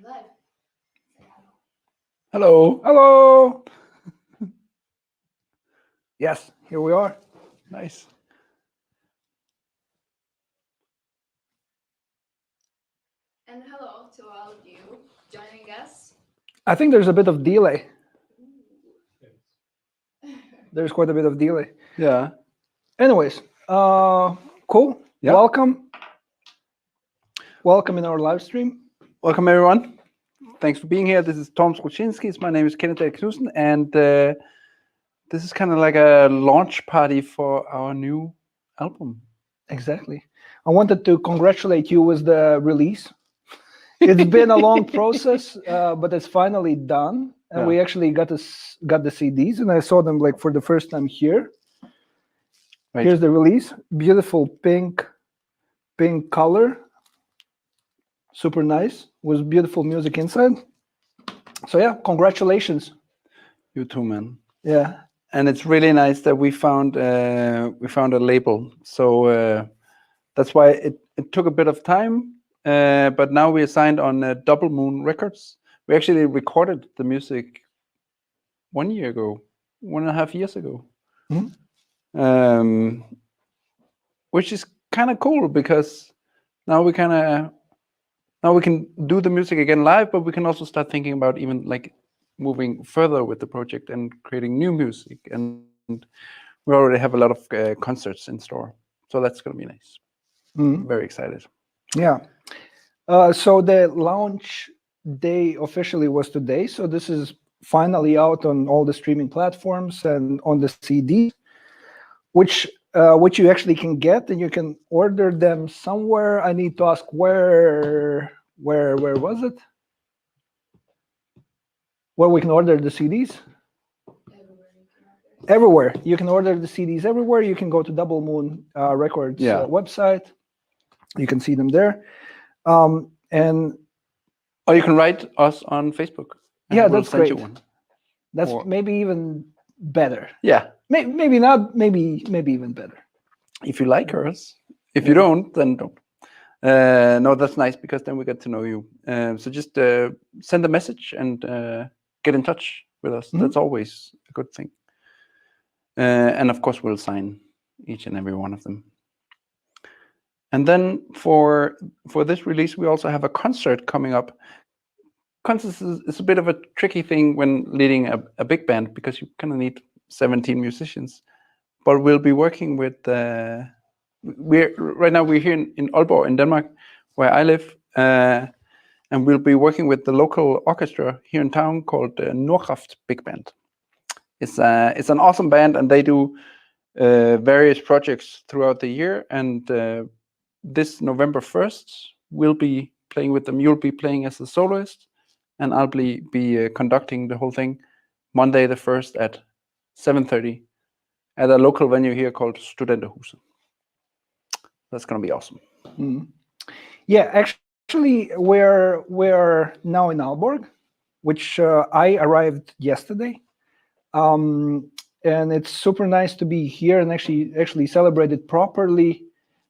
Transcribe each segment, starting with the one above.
Live. Hello. Hello. Yes, here we are. Nice. And hello to all of you joining us. I think there's a bit of delay. There's quite a bit of delay. Yeah. Anyways, cool. Yeah. Welcome. Welcome in our live stream. Welcome, everyone. Thanks for being here. This is Toms Rudzinskis. My name is Kenneth and Knudsen, and this is kind of like a launch party for our new album. Exactly. I wanted to congratulate you with the release. It's been a long process, but it's finally done. And we actually got the CDs, and I saw them like for the first time here. Right. Here's the release. Beautiful pink color. Super nice. With beautiful music inside. So yeah, congratulations. You too, man. Yeah. And it's really nice that we found a label. So that's why it took a bit of time. But now we are signed on Double Moon Records. We actually recorded the music 1 year ago, 1.5 years ago. Mm-hmm. Which is kind of cool because now we can do the music again live, but we can also start thinking about even like moving further with the project and creating new music. And we already have a lot of concerts in store, so that's going to be nice. Mm-hmm. Very excited. Yeah. So the launch day officially was today. So this is finally out on all the streaming platforms and on the CDs, which you actually can get, and you can order them somewhere. I need to ask where was it? Where we can order the CDs? Everywhere. You can order the CDs everywhere. You can go to Double Moon Records website. You can see them there. And or you can write us on Facebook. Yeah, that's great. That's maybe even better. Yeah. Maybe not. Maybe even better. If you like us. If you don't, then don't. No, that's nice because then we get to know you. So just send a message and get in touch with us. Mm-hmm. That's always a good thing. And of course, we'll sign each and every one of them. And then for this release, we also have a concert coming up. Concerts is a bit of a tricky thing when leading a big band because you kind of need 17 musicians. But we'll be working with right now we're here in Aalborg in Denmark, where I live, and we'll be working with the local orchestra here in town called Nordkraft Big Band. It's an awesome band, and they do various projects throughout the year. And this November 1st, we'll be playing with them. You'll be playing as a soloist, and I'll be conducting the whole thing Monday the 1st at 7:30 at a local venue here called Studenterhuset. That's going to be awesome. Mm-hmm. Yeah, actually, we're now in Aalborg, which I arrived yesterday. And it's super nice to be here and actually celebrate it properly,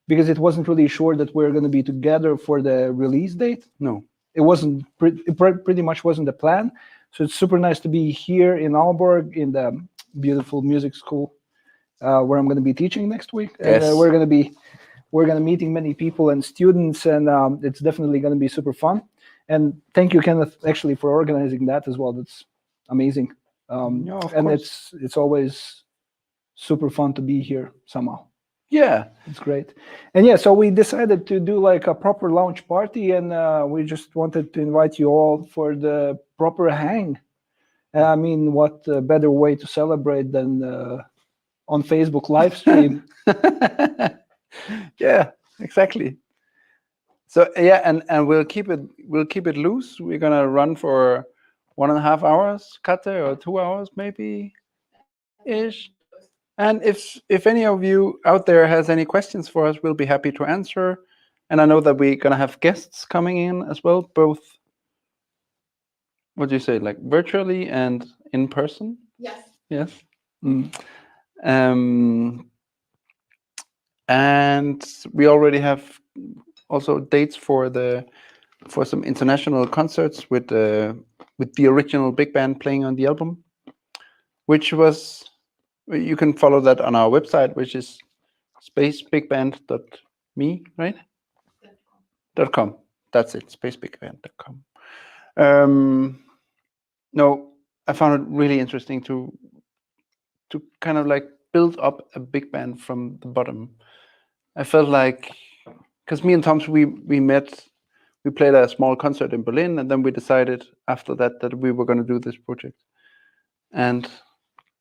because it wasn't really sure that we're going to be together for the release date. No, it wasn't. It pretty much wasn't the plan. So it's super nice to be here in Aalborg in the beautiful music school where I'm going to be teaching next week. Yes. And we're going to be meeting many people and students, and it's definitely going to be super fun. And thank you, Kenneth, actually for organizing that as well. That's amazing. And it's always super fun to be here somehow. Yeah, it's great. And yeah, so we decided to do like a proper launch party, and we just wanted to invite you all for the proper hang. I mean, what better way to celebrate than on Facebook live stream? Yeah, exactly. So yeah, and we'll keep it loose. We're gonna run for 1.5 hours, Kate, or 2 hours maybe ish. And if any of you out there has any questions for us, we'll be happy to answer. And I know that we're gonna have guests coming in as well, both, what do you say, like virtually and in person? Yes. Yes. And we already have also dates for the for some international concerts with the original big band playing on the album, which was, you can follow that on our website, which is spacebigband.me, right? .com. That's it, spacebigband.com. No, I found it really interesting to kind of like build up a big band from the bottom. I felt like, because me and Toms, we met, we played a small concert in Berlin, and then we decided after that we were going to do this project. And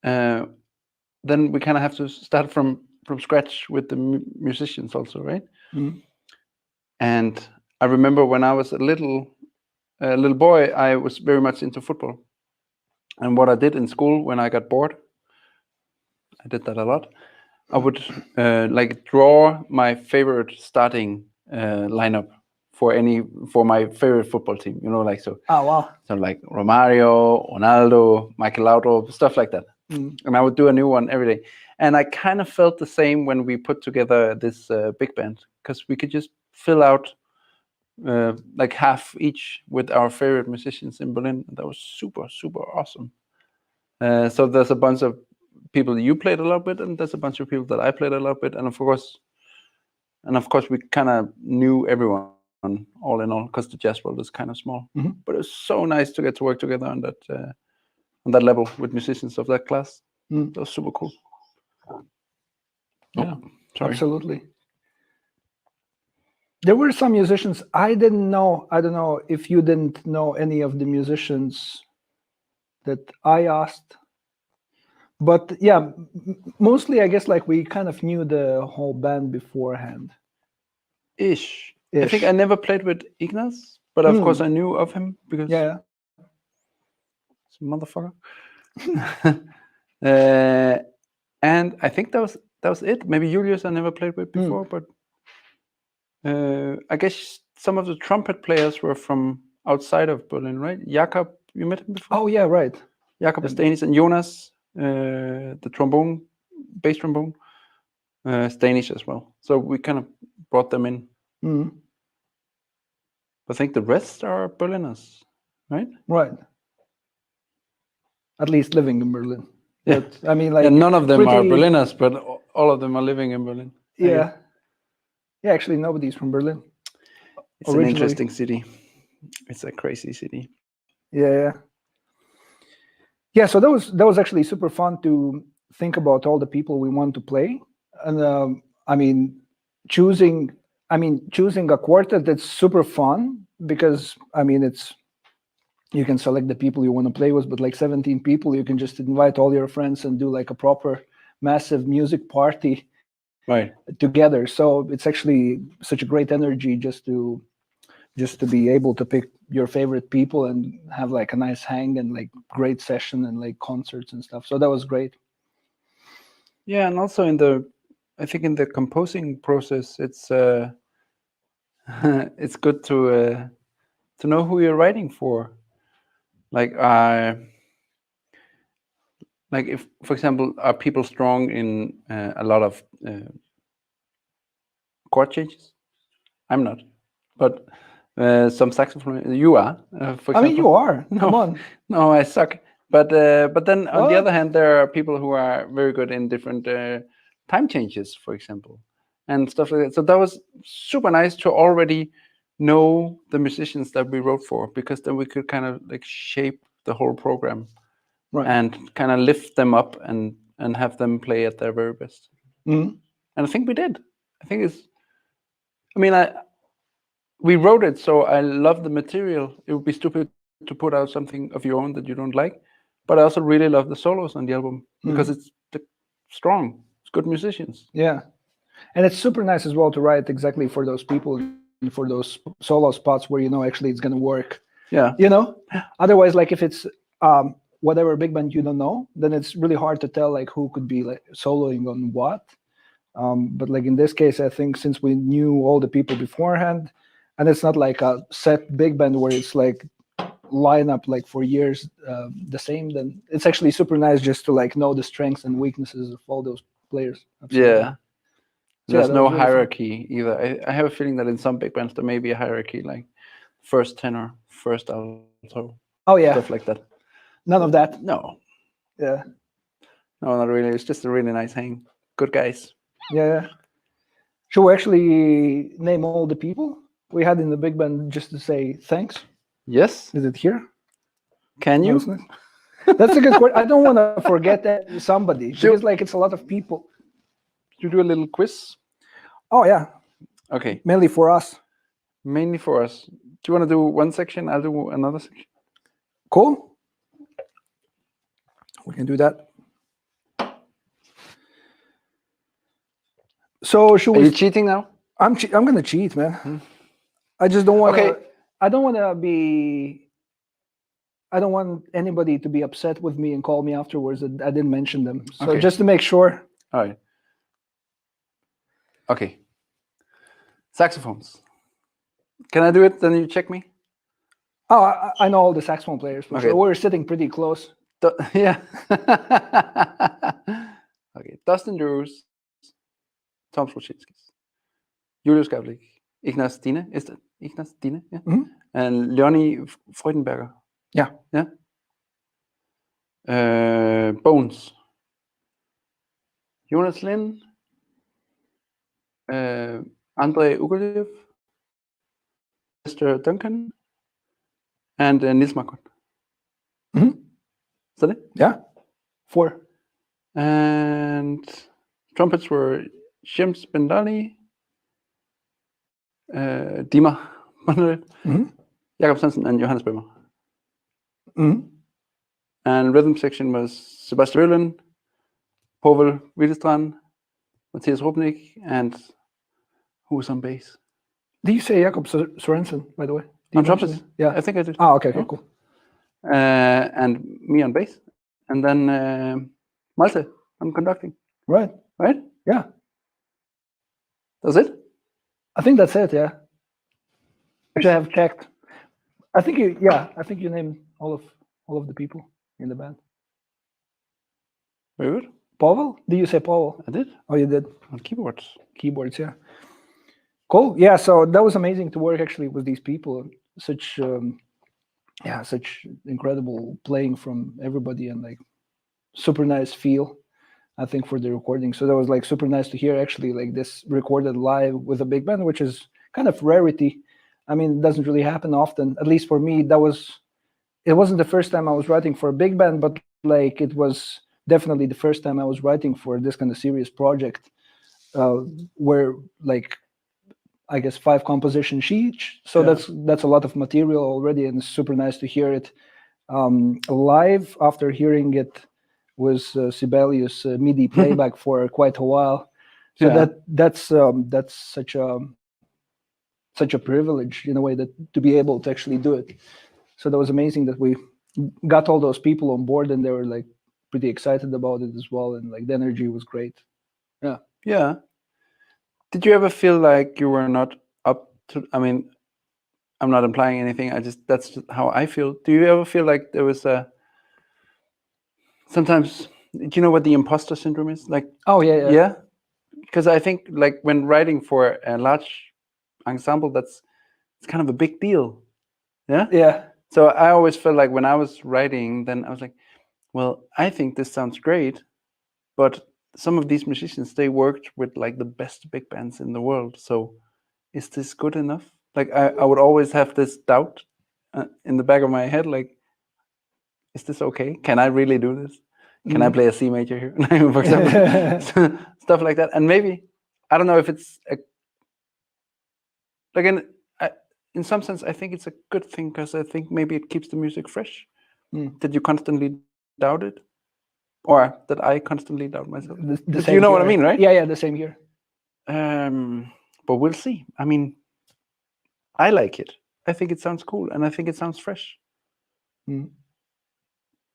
then we kind of have to start from scratch with the musicians also, right? Mm-hmm. And I remember when I was a little boy, I was very much into football. And what I did in school when I got bored, I did that a lot. I would like draw my favorite starting lineup for my favorite football team, you know, like so. Oh wow! So like Romario, Ronaldo, Michael Laudrup, stuff like that. And I would do a new one every day. And I kind of felt the same when we put together this big band, because we could just fill out like half each with our favorite musicians in Berlin. That was super, super awesome. So there's a bunch of people you played a lot with, and there's a bunch of people that I played a lot with, and of course we kind of knew everyone all in all, because the jazz world is kind of small. But it was so nice to get to work together on that level with musicians of that class. That was super cool. Yeah, absolutely. There were some musicians I didn't know. I don't know if you didn't know any of the musicians that I asked. But yeah, mostly I guess like we kind of knew the whole band beforehand. Ish. I think I never played with Ignaz, but of course I knew of him because yeah, it's a motherfucker. And I think that was it. Maybe Julius I never played with before, but I guess some of the trumpet players were from outside of Berlin, right? Jakob, you met him before? Oh yeah, right. Jakob is Danish, and Jonas, the trombone, bass trombone, is Danish as well. So we kind of brought them in. I think the rest are Berliners, right? Right. At least living in Berlin. Yeah. But, I mean, like none of them are Berliners, but all of them are living in Berlin. Yeah. Yeah, actually, nobody's from Berlin. It's an interesting city. It's a crazy city. Yeah. Yeah, so that was actually super fun to think about all the people we want to play, and I mean, choosing a quartet that's super fun, because I mean you can select the people you want to play with, but like 17 people, you can just invite all your friends and do like a proper massive music party together. So it's actually such a great energy just to be able to pick your favorite people and have like a nice hang and like great session and like concerts and stuff. So that was great. Yeah, and also I think in the composing process, it's it's good to know who you're writing for. Like if, for example, are people strong in a lot of chord changes? I'm not, but some saxophone. You are, for example. I mean, you are. Come on. No, I suck. But then on the other hand, there are people who are very good in different time changes, for example, and stuff like that. So that was super nice to already know the musicians that we wrote for, because then we could kind of like shape the whole program and kind of lift them up and have them play at their very best. And I think we did. I think we wrote it, so I love the material. It would be stupid to put out something of your own that you don't like. But I also really love the solos on the album, because it's strong. It's good musicians. Yeah. And it's super nice as well to write exactly for those people, and for those solo spots where actually it's going to work. Yeah. Otherwise, like if it's whatever big band you don't know, then it's really hard to tell like who could be like soloing on what. But like in this case, I think since we knew all the people beforehand, and it's not like a set big band where it's like line up like for years the same, then it's actually super nice just to like know the strengths and weaknesses of all those players. Absolutely. Yeah. There's no hierarchy either. I have a feeling that in some big bands there may be a hierarchy, like first tenor, first alto, Oh yeah, stuff like that. none of that. No, Yeah, no, not really. It's just a really nice hang. Good guys. yeah. Should we actually name all the people we had in the big band just to say thanks? Yes. Is it here? Can No, you? it's not. That's a good question. I don't want to forget somebody because like it's a lot of people. You do a little quiz. Oh yeah, Okay. mainly for us. Mainly for us. Do you want to do one section? I'll do another section. Cool. We can do that. So should Are we? you cheating now? I'm gonna cheat, man. I just don't want to. Okay. I don't want to be. I don't want anybody to be upset with me and call me afterwards that I didn't mention them. So Okay. just to make sure. All right. Okay. Saxophones. Can I do it? Then you check me. Oh, I know all the saxophone players for Okay. sure. We're sitting pretty close. Yeah. Okay. Dustin Drews, Toms Rudzinskis, Julius Gavlik, Ignaz Dine. Is that Ignaz Dine? Yeah. Mhm. And Leonie Freudenberger. Yeah. Yeah. Bones. Jonas Lind. Andrei Ugolev. Mr. Duncan. And Nils Markon. Mhm. Is that it? Yeah. 4. And trumpets were Shims Bendali, Dima Manuel, Mhm. Jakob Svensson, and Johannes Böhmer. Mhm. And rhythm section was Sebastian Röhlen, Povel Wiedestrand, Matthias Rubnik, and who was on bass? Did you say Jakob Sorensen, by the way? Did On you mention trumpets? it? Yeah. I think I did. Oh, okay, Yeah. cool. And me on bass. And then Malte on conducting. Right. Right? Yeah. That's it? I think that's it. Yeah. I should have checked. I think you. Yeah. I think you named all of the people in the band. Very good. Pavel? Did you say Pavel? I did. Oh, you did. On keyboards. Keyboards. Yeah. Cool. Yeah. So that was amazing to work actually with these people. Such such incredible playing from everybody and like super nice feel, I think, for the recording. So that was like super nice to hear actually like this recorded live with a big band, which is kind of rarity. I mean, it doesn't really happen often. At least for me, it wasn't the first time I was writing for a big band, but like it was definitely the first time I was writing for this kind of serious project, where like I guess 5 compositions each. So Yeah. that's a lot of material already, and it's super nice to hear it live after hearing it with Sibelius MIDI playback for quite a while. So Yeah. that's such a privilege in a way that to be able to actually do it. So that was amazing that we got all those people on board and they were like pretty excited about it as well, and like the energy was great. Yeah. Did you ever feel like you were not up to? I mean, I'm not implying anything. That's just how I feel. Do you ever feel like there was a? Sometimes, do you know what the imposter syndrome is? Like, Oh yeah. yeah, because I think like when writing for a large ensemble, it's kind of a big deal. Yeah. Yeah. So I always felt like when I was writing, then I was like, well, I think this sounds great, but some of these musicians, they worked with like the best big bands in the world. So is this good enough? Like I would always have this doubt in the back of my head, like, is this okay? Can I really do this? Can I play a C major here, for example? Stuff like that. And maybe, I don't know if it's in some sense, I think it's a good thing because I think maybe it keeps the music fresh. That you constantly doubt it, or that I constantly doubt myself. The You know what I here. mean, right? Yeah, the same here. But we'll see. I mean, I like it. I think it sounds cool, and I think it sounds fresh.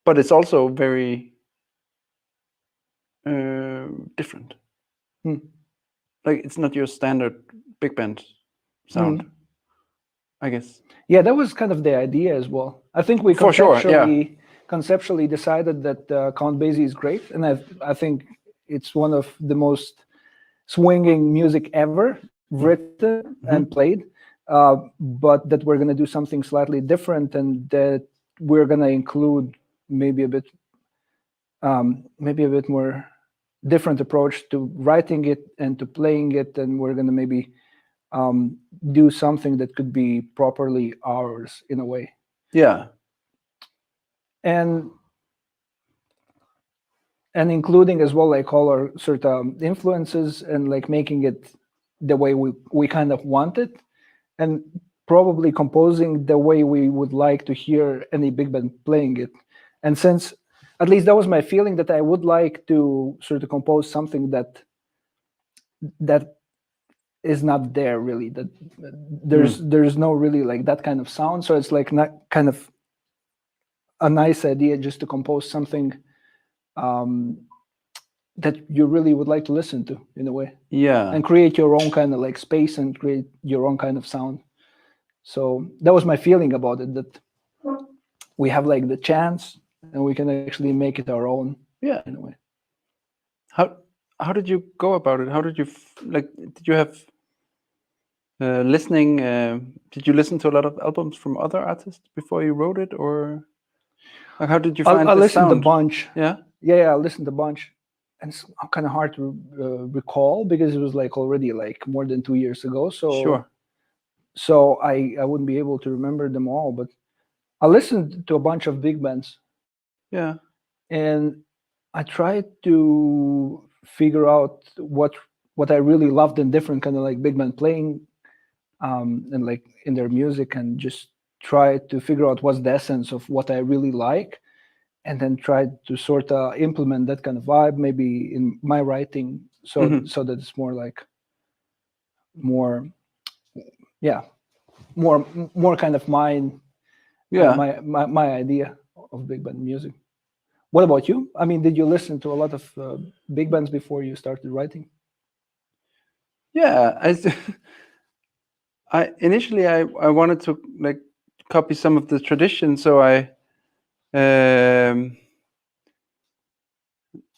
But it's also very different. Like it's not your standard big band sound, I guess. Yeah, that was kind of the idea as well. I think we For sure, yeah. conceptually decided that Count Basie is great, and I think it's one of the most swinging music ever written and played. but that we're going to do something slightly different, and that we're going to include maybe a bit more different approach to writing it and to playing it, and we're going to maybe do something that could be properly ours in a way. Yeah. And including as well like all our sort of influences, and like making it the way we kind of want it, and probably composing the way we would like to hear any big band playing it. And since at least that was my feeling, that I would like to sort of compose something that is not there really, that there's no really like that kind of sound. So it's like not kind of a nice idea just to compose something that you really would like to listen to in a way. Yeah. And create your own kind of like space and create your own kind of sound. So that was my feeling about it, that we have like the chance and we can actually make it our own. Yeah. In a way. How did you go about it? How did you did you have listening? Did you listen to a lot of albums from other artists before you wrote it, or like how did you find I the listened sound? a bunch. Yeah. I listened a bunch, and it's kind of hard to recall because it was like already like more than 2 years ago. So Sure. So I wouldn't be able to remember them all, but I listened to a bunch of big bands. Yeah. And I tried to figure out what I really loved in different kind of like big band playing, and like in their music, and just try to figure out what's the essence of what I really like, and then try to sort of implement that kind of vibe maybe in my writing, so that it's more like more kind of mine. My idea of big band music. What about you? I mean, did you listen to a lot of big bands before you started writing? Yeah, I initially I wanted to like copy some of the tradition, so I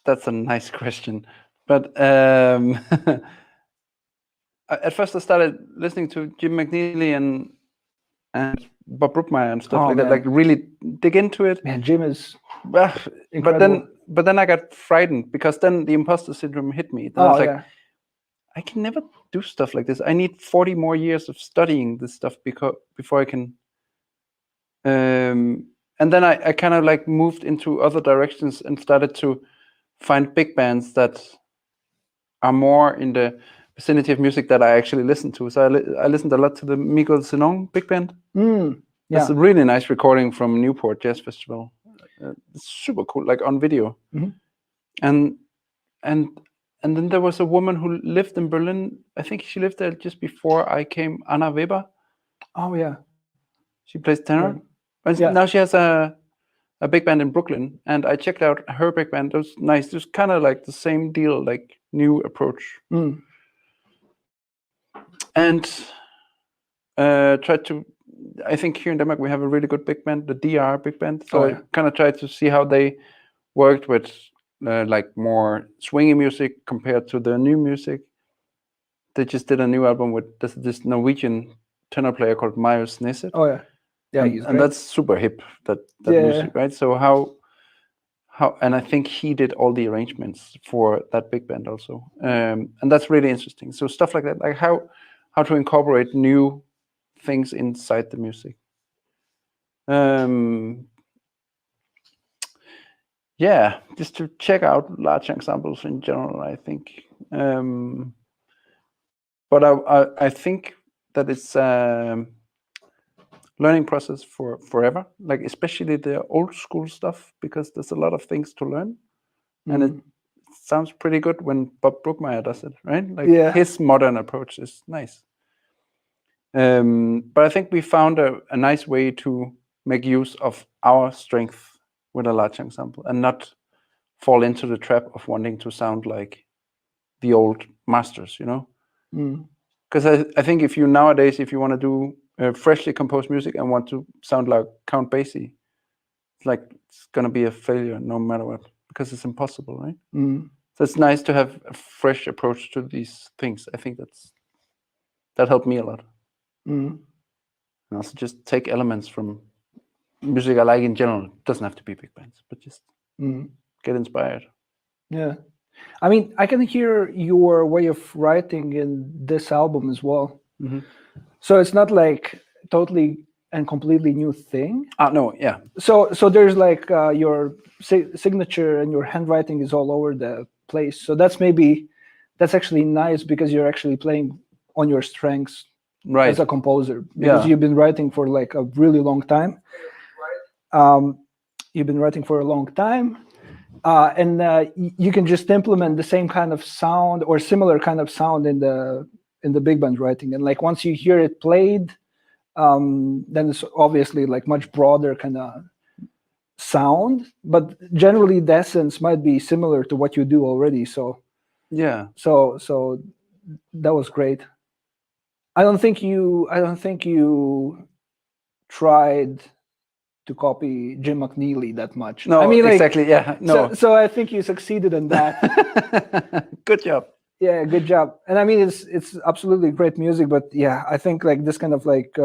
that's a nice question, but at first I started listening to Jim McNeely and Bob Brookmeyer and stuff like that, like really dig into it. Man, Jim is incredible. But then I got frightened, because then the imposter syndrome hit me. Then I was like, I can never do stuff like this. I need 40 more years of studying this stuff before I can. And then I kind of like moved into other directions and started to find big bands that are more in the vicinity of music that I actually listen to. So I listened a lot to the Miguel Zenón Big Band. That's a really nice recording from Newport Jazz Festival. It's super cool, like on video. And then there was a woman who lived in Berlin. I think she lived there just before I came, Anna Weber. Oh yeah, she plays tenor. And now she has a big band in Brooklyn, and I checked out her big band. It was nice. It was kind of like the same deal, like new approach. And tried to. I think here in Denmark we have a really good big band, the DR Big Band. So I kind of tried to see how they worked with like more swingy music compared to the new music. They just did a new album with this Norwegian tenor player called Marius Neset. Oh yeah, and that's super hip. That music, right? So how and I think he did all the arrangements for that big band also, and that's really interesting. So stuff like that, like how to incorporate new things inside the music. Just to check out large ensembles in general, I think. But I think that it's learning process for forever, like especially the old school stuff, because there's a lot of things to learn, and it sounds pretty good when Bob Brookmeyer does it, right? Like his modern approach is nice. But I think we found a nice way to make use of our strength with a large ensemble and not fall into the trap of wanting to sound like the old masters, you know? Because I think if you want to do freshly composed music and want to sound like Count Basie, it's going to be a failure no matter what, because it's impossible, right? So it's nice to have a fresh approach to these things. I think that helped me a lot. Mm. And also just take elements from music I like in general. It doesn't have to be big bands, but just get inspired. Yeah. I mean, I can hear your way of writing in this album as well. So it's not like totally and completely new thing. No, yeah. So there's like your signature and your handwriting is all over the place. So that's actually nice because you're actually playing on your strengths as a composer, because you've been writing for like a really long time. You've been writing for a long time. And you can just implement the same kind of sound or similar kind of sound in the big band writing. And like once you hear it played, then it's obviously like much broader kind of sound. But generally, the essence might be similar to what you do already. So yeah. So that was great. I don't think you tried to copy Jim McNeely that much. No, I mean, like, exactly. Yeah, no. So I think you succeeded in that. Good job. Yeah, good job. And I mean, it's absolutely great music. But yeah, I think like this kind of like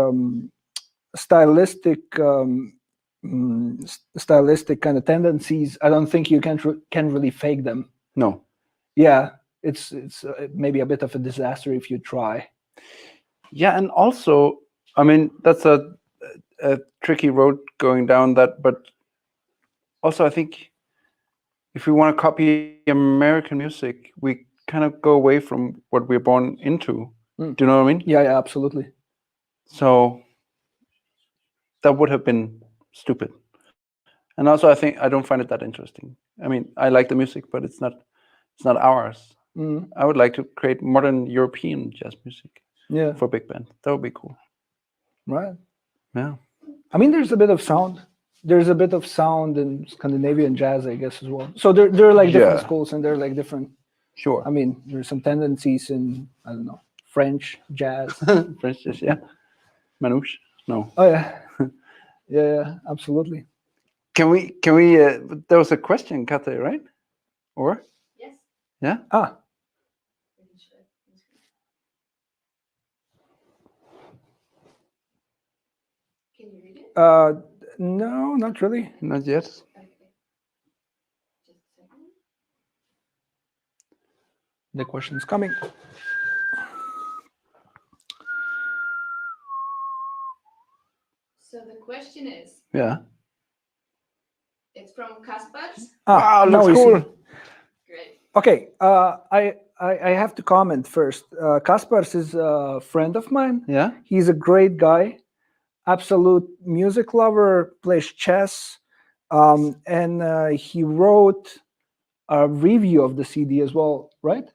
stylistic kind of tendencies, I don't think you can really fake them. No. Yeah, it's maybe a bit of a disaster if you try. Yeah, and also, I mean, that's a tricky road going down that, but also I think if we want to copy American music, we kind of go away from what we're born into. Do you know what I mean? Yeah, absolutely. So that would have been stupid. And also I think I don't find it that interesting. I mean, I like the music, but it's not ours. I would like to create modern European jazz music for big band. That would be cool. Right. Yeah. I mean, there's a bit of sound. There's a bit of sound in Scandinavian jazz, I guess, as well. So there are like different schools, and there are like different. Sure. I mean, there's some tendencies in, I don't know, French jazz. French jazz, yeah. Manouche? No. Oh yeah. Yeah, absolutely. Can we? There was a question, Kate, right? Or? Yes. Yeah. Can you read it? No, not really. Not yet. Okay. Just a second. The question's coming. So the question is. Yeah. It's from Kaspers. Wow, looks cool. Great. Okay, I have to comment first. Kaspers is a friend of mine. Yeah. He's a great guy, absolute music lover, plays chess, and he wrote a review of the CD as well, right?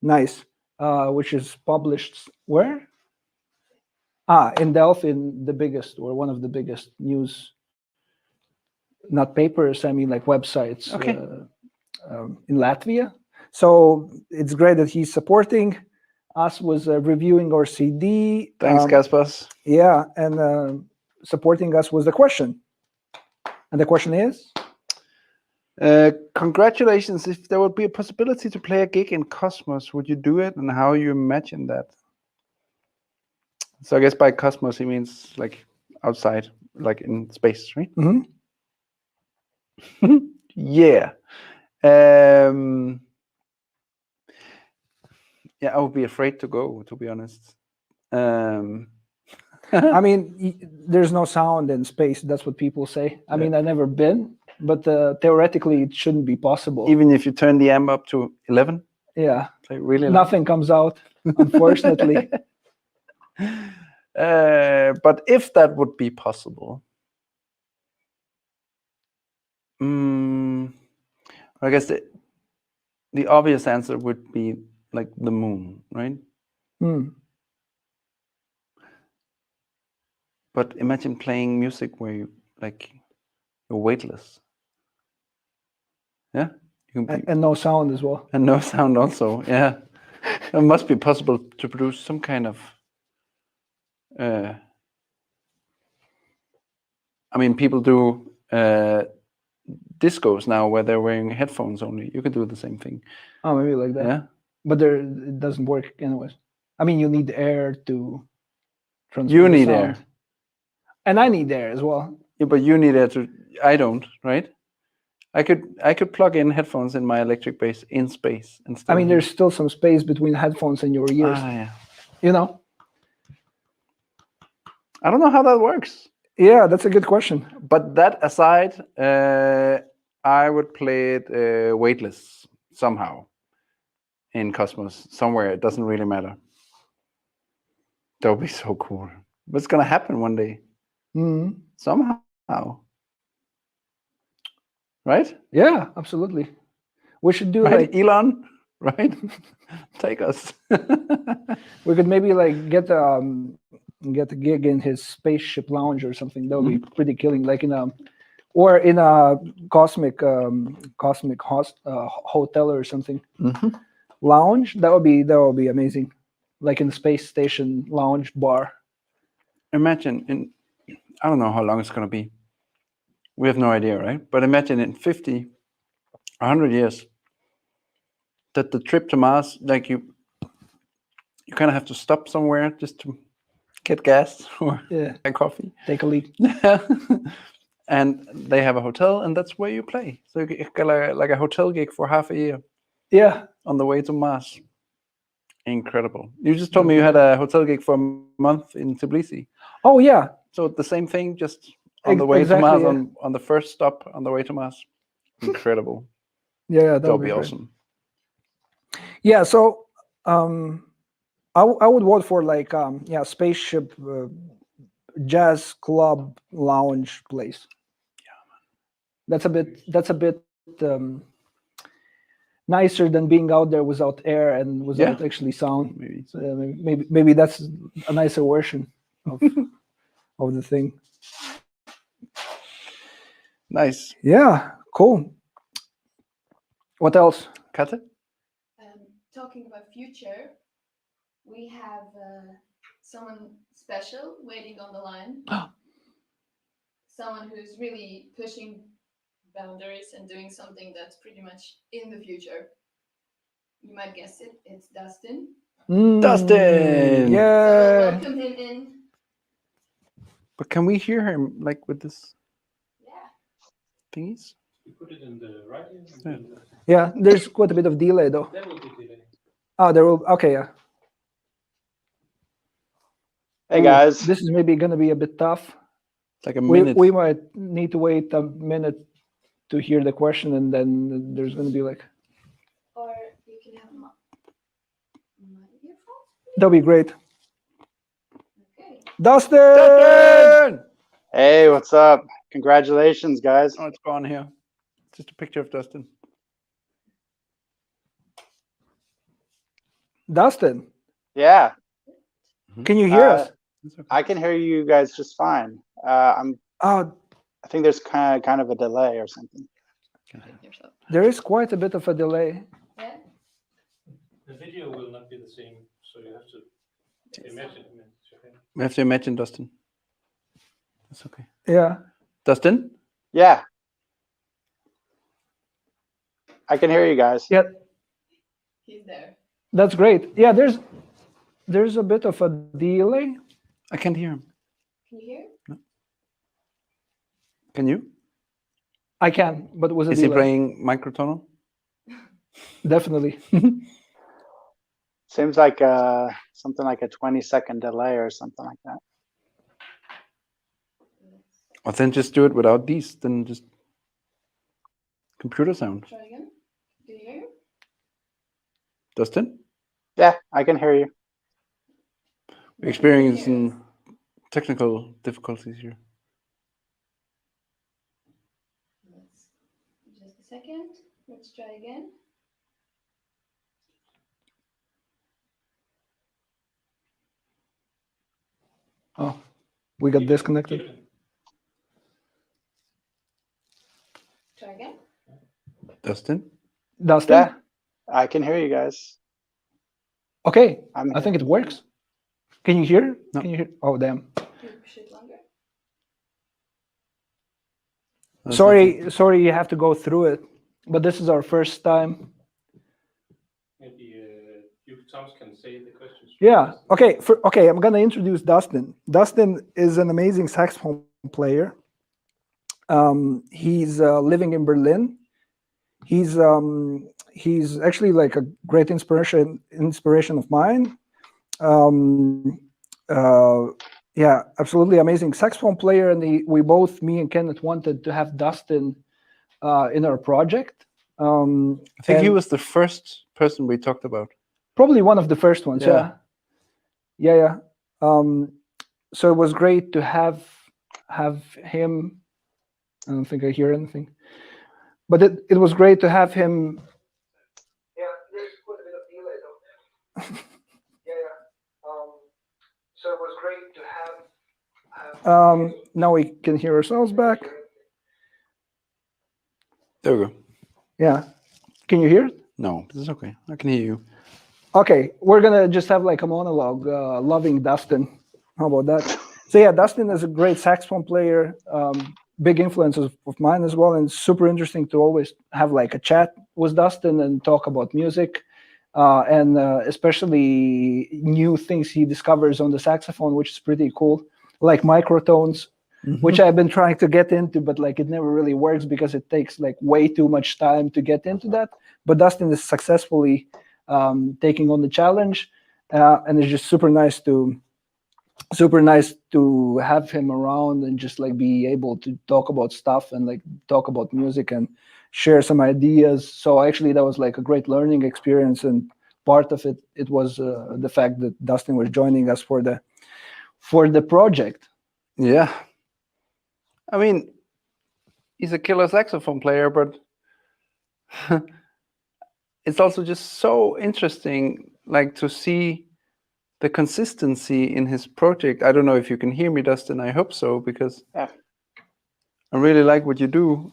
Nice. Which is published where? In Delphi, in the biggest, or one of the biggest news, not papers, I mean like websites. Okay. In Latvia. So it's great that he's supporting us, was reviewing our CD. Thanks, Kaspers. Yeah, and supporting us was the question. And the question is? Congratulations. If there would be a possibility to play a gig in Cosmos, would you do it, and how you imagine that? So I guess by Cosmos he means like outside, like in space, right? Yeah. Yeah, I would be afraid to go, to be honest. I mean, there's no sound in space. That's what people say. I mean, I've never been, but theoretically, it shouldn't be possible. Even if you turn the amp up to 11? Yeah. Like really nothing comes out, unfortunately. But if that would be possible, I guess the obvious answer would be like the moon, right? But imagine playing music where you're weightless. Yeah? And no sound as well. And no sound also, yeah. It must be possible to produce some kind of... I mean, people do discos now where they're wearing headphones only. You could do the same thing. Oh, maybe like that. Yeah. But it doesn't work anyways. I mean, you need air to transmit You the need sound. air. And I need air as well. Yeah, but you need air to. I don't, right? I could plug in headphones in my electric bass in space and still. I mean, there's still some space between headphones and your ears. Yeah. You know? I don't know how that works. Yeah, that's a good question. But that aside, I would play it weightless somehow in Cosmos, somewhere. It doesn't really matter. That would be so cool. But it's gonna happen one day. Mhm. Somehow. Right? Yeah, absolutely. We should do Right, like Elon? Right? Take us. we could maybe like get a gig in his spaceship lounge or something. That would be pretty killing. Like in a cosmic hotel or something. Mhm. Lounge. That would be amazing. Like in the space station lounge bar. Imagine I don't know how long it's gonna be. We have no idea, right? But imagine in 50, 100 years that the trip to Mars, like you kind of have to stop somewhere just to get gas or Yeah. get coffee. Take a leak. And they have a hotel, and that's where you play. So you get like a hotel gig for half a year Yeah. on the way to Mars. Incredible. You just told me you had a hotel gig for a month in Tbilisi. Oh yeah. So the same thing, just on the way Exactly, to Mars, yeah. on the first stop on the way to Mars. Incredible. Yeah, That would be great. awesome. Yeah, so I would vote for like spaceship jazz club lounge place. Yeah, that's a bit nicer than being out there without air and without actually sound. Maybe. So, maybe that's a nicer version of of the thing. Nice. Yeah, cool. What else? Kate? Talking about future, we have someone special waiting on the line. Someone who's really pushing boundaries and doing something that's pretty much in the future. You might guess it. It's Dustin. Dustin! So Yeah. welcome him in. But can we hear him like with this Yeah. thingies? You put it in the right ear. Yeah. Yeah, there's quite a bit of delay though. There will be delay. Oh, there will. Okay, yeah. Hey Ooh, guys. this is maybe going to be a bit tough. It's like a minute. We might need to wait a minute to hear the question, and then there's going to be like. Or you can have my earphones. That'll be great. Okay. Dustin! Dustin! Hey, what's up? Congratulations, guys. Oh, it's gone here. Just a picture of Dustin. Dustin, Yeah, can you hear us? It's okay. I can hear you guys just fine. I think there's kind of a delay or something. There is quite a bit of a delay. Yeah. The video will not be the same, so you have to imagine. We have to imagine Dustin. That's okay. Yeah. Dustin? Yeah, I can hear you guys. Yeah, He's there. that's great. Yeah, there's a bit of a delay. I can't hear him. Can you hear? Can you? I can, but with a Is he delay. playing microtonal? Definitely. Seems like something like a 20-second delay or something like that. Or then just do it without these, then just computer sound. Try again. Do you hear? Dustin? Yeah, I can hear you. We're experiencing technical difficulties here. Just a second. Let's try again. Oh, we got disconnected. Try again. Dustin? Dustin? Yeah, I can hear you guys. Okay, I'm I think it works. Can you hear? No. Can you hear? Oh, damn. Can you push it longer? That's Sorry, you have to go through it. But this is our first time. Maybe you could Toms can say the questions. Yeah. Okay. I'm gonna introduce Dustin. Dustin is an amazing saxophone player. He's living in Berlin. He's actually like a great inspiration of mine. Yeah, absolutely amazing saxophone player. And me and Kenneth wanted to have Dustin in our project. I think he was the first person we talked about. Probably one of the first ones. Yeah. Yeah. So it was great to have him. I don't think I hear anything, but it was great to have him. Yeah, there's quite a bit of delay though. So it was great to have. Now we can hear ourselves back. There we go. Yeah. Can you hear it? No, this is okay. I can hear you. Okay, we're gonna just have like a monologue, loving Dustin. How about that? So yeah, Dustin is a great saxophone player, big influence of mine as well, and it's super interesting to always have like a chat with Dustin and talk about music, and especially new things he discovers on the saxophone, which is pretty cool, like microtones, which I've been trying to get into, but like it never really works because it takes like way too much time to get into that. But Dustin is successfully taking on the challenge, and it's just super nice to have him around and just like be able to talk about stuff and like talk about music and share some ideas. So actually that was like a great learning experience, and part of it was the fact that Dustin was joining us for the project. Yeah, I mean, he's a killer saxophone player, but it's also just so interesting, like, to see the consistency in his project. I don't know if you can hear me, Dustin. I hope so, because I really like what you do.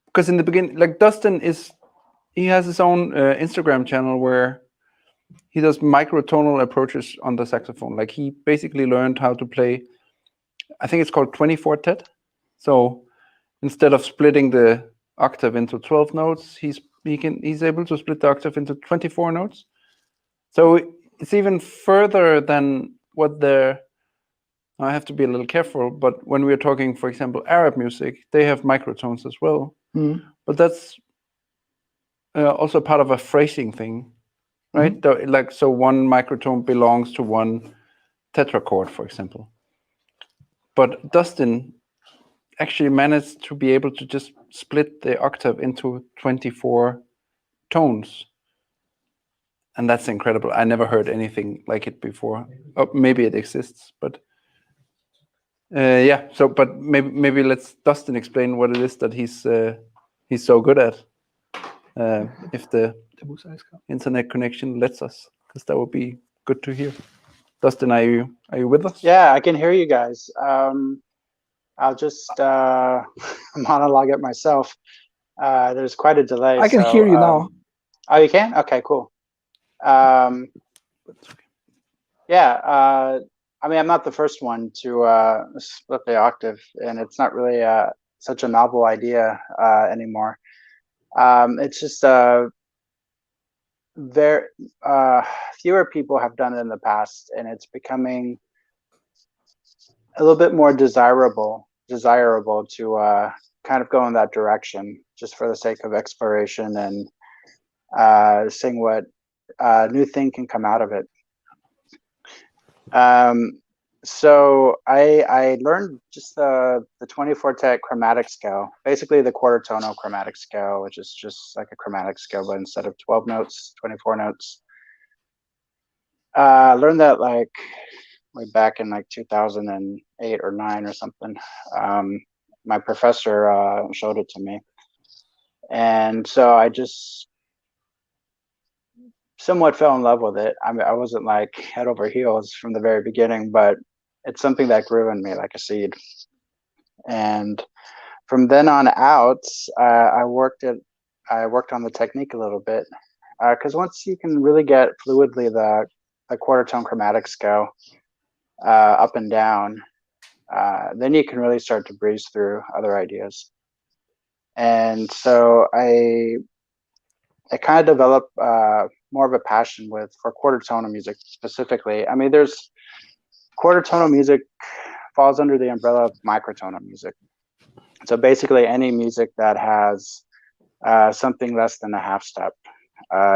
Because in the beginning, like, Dustin he has his own Instagram channel where he does microtonal approaches on the saxophone. Like, he basically learned how to play, I think it's called 24-tet. So instead of splitting the octave into 12 notes, he's able to split the octave into 24 notes. So it's even further than what I have to be a little careful, but when we're talking, for example, Arab music, they have microtones as well. But that's also part of a phrasing thing, right? Like, so one microtone belongs to one tetrachord, for example. But Dustin actually managed to be able to just split the octave into 24 tones. And that's incredible. I never heard anything like it before. Oh, maybe it exists, but yeah. So, but maybe let's Dustin explain what it is that he's so good at. If the internet connection lets us, because that would be good to hear. Dustin, are you with us? Yeah, I can hear you guys. I'll just monologue it myself. There's quite a delay. I can hear you now. Oh, you can? Okay, cool. Yeah, I mean, I'm not the first one to split the octave, and it's not really such a novel idea anymore. It's just very fewer people have done it in the past, and it's becoming a little bit more desirable to kind of go in that direction, just for the sake of exploration and seeing what new thing can come out of it. So I learned just the 24-tet chromatic scale, basically the quarter tonal chromatic scale, which is just like a chromatic scale, but instead of 12 notes, 24 notes. I learned that like way back in like 2008 or 9 or something. My professor showed it to me, and so I just somewhat fell in love with it. I mean, I wasn't like head over heels from the very beginning, but it's something that grew in me like a seed. And from then on out, I worked on the technique a little bit, because once you can really get fluidly the quarter tone chromatic scale up and down, then you can really start to breeze through other ideas. And so I I kind of developed more of a passion for quarter tonal music specifically. I mean, there's quarter tonal music falls under the umbrella of microtonal music. So basically, any music that has something less than a half step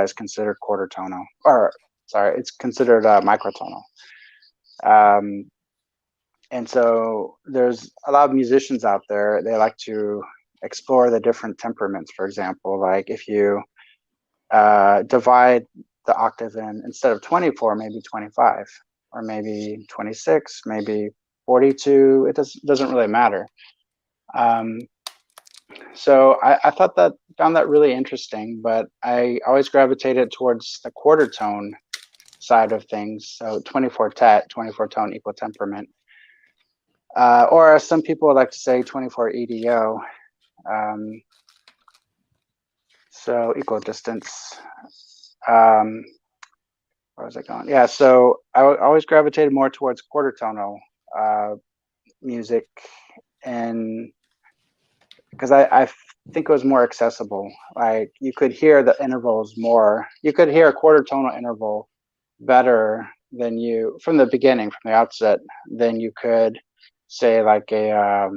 is considered quarter tonal, or sorry, it's considered microtonal. And so there's a lot of musicians out there. They like to explore the different temperaments. For example, like if you divide the octave in, instead of 24, maybe 25, or maybe 26, maybe 42. It doesn't really matter. So I found that really interesting, but I always gravitated towards the quarter tone side of things. So 24 tet, 24 tone equal temperament, or as some people like to say, 24 EDO. So equal distance. Where was I going? Yeah, so I always gravitated more towards quarter tonal music, and because I think it was more accessible. Like you could hear the intervals more. You could hear a quarter tonal interval better than you from the beginning, from the outset, than you could say like a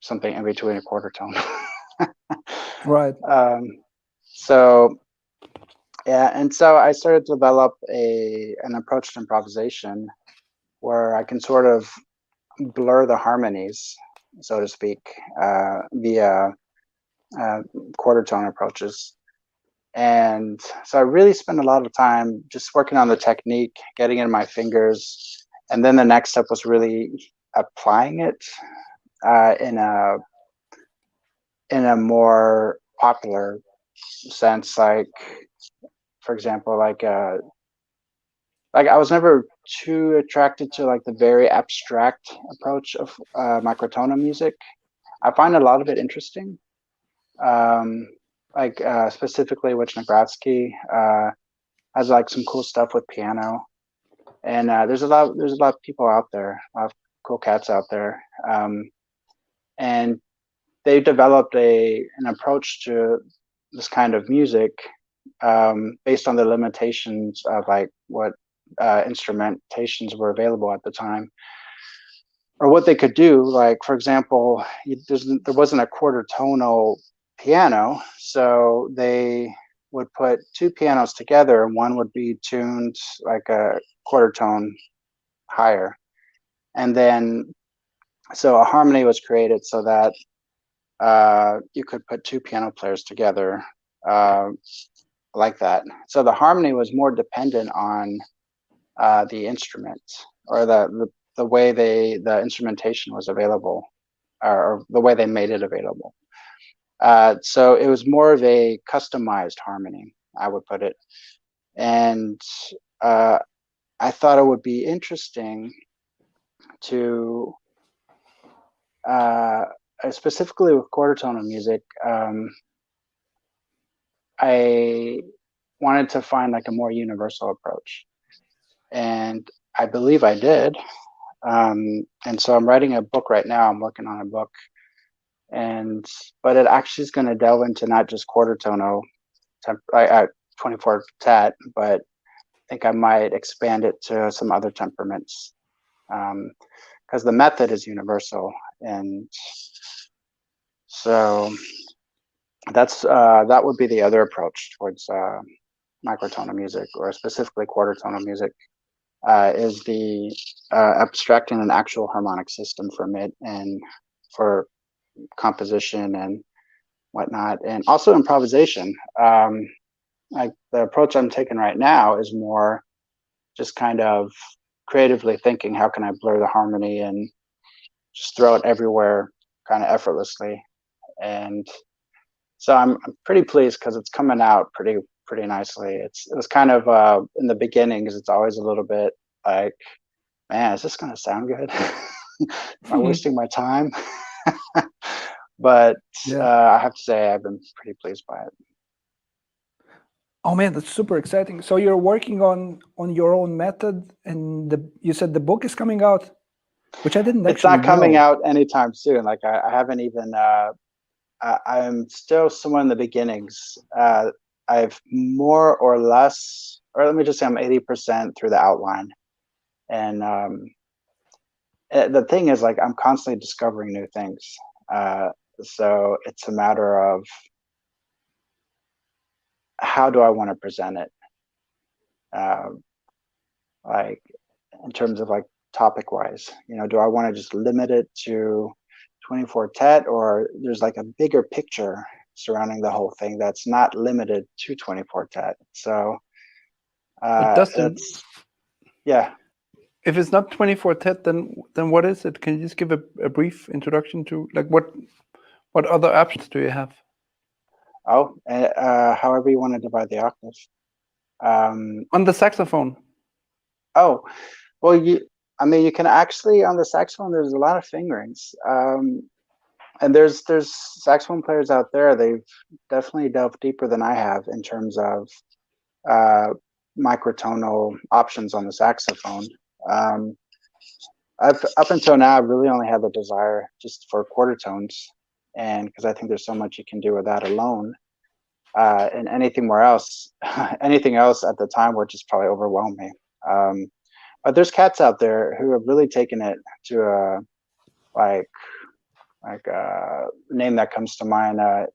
something in between a quarter tone. Right. So yeah, and so I started to develop an approach to improvisation where I can sort of blur the harmonies, so to speak, via quarter tone approaches. And so I really spent a lot of time just working on the technique, getting in my fingers, and then the next step was really applying it in a more popular sense, like for example, like I was never too attracted to like the very abstract approach of microtonal music. I find a lot of it interesting, like specifically Wojciechowski has like some cool stuff with piano, and there's a lot of people out there, a lot of cool cats out there, and they developed an approach to this kind of music based on the limitations of like what instrumentations were available at the time, or what they could do. Like for example, there wasn't a quarter tonal piano, so they would put two pianos together, and one would be tuned like a quarter tone higher, and then so a harmony was created so that you could put two piano players together like that. So the harmony was more dependent on the instrument, or the way the instrumentation was available, or the way they made it available. So it was more of a customized harmony, I would put it. And I thought it would be interesting to specifically with quarter tonal music, I wanted to find like a more universal approach, and I believe I did. And so I'm writing a book right now. I'm working on a book, but it actually is going to delve into not just quarter tonal, 24 tet, but I think I might expand it to some other temperaments, because the method is universal. And so that would be the other approach towards microtonal music, or specifically quarter tonal music, is the abstracting an actual harmonic system from it, and for composition and whatnot, and also improvisation. Like the approach I'm taking right now is more just kind of creatively thinking, how can I blur the harmony and just throw it everywhere kind of effortlessly. And so I'm pretty pleased because it's coming out pretty nicely. It was kind of in the beginning, because it's always a little bit like, man, is this gonna sound good? Am I wasting my time? But I have to say I've been pretty pleased by it. Oh man, that's super exciting. So you're working on your own method, and you said the book is coming out, which I didn't actually know. It's not coming out anytime soon. Like I haven't even I'm still somewhere in the beginnings. I've more or less, or let me just say I'm 80% through the outline. And the thing is, like, I'm constantly discovering new things. So it's a matter of how do I want to present it? Like, in terms of like topic wise, you know, do I want to just limit it to 24 tet, or there's like a bigger picture surrounding the whole thing that's not limited to 24 tet? So Dustin, yeah. if it's not 24 tet, then what is it? Can you just give a brief introduction to like what other options do you have? Oh, however you want to divide the octave. On the saxophone. Oh, well, I mean, you can actually, on the saxophone, there's a lot of fingerings. And there's saxophone players out there, they've definitely delved deeper than I have in terms of microtonal options on the saxophone. Up until now, I've really only had the desire just for quarter tones, and because I think there's so much you can do with that alone. And anything else at the time would just probably overwhelm me. But there's cats out there who have really taken it to a name that comes to mind, a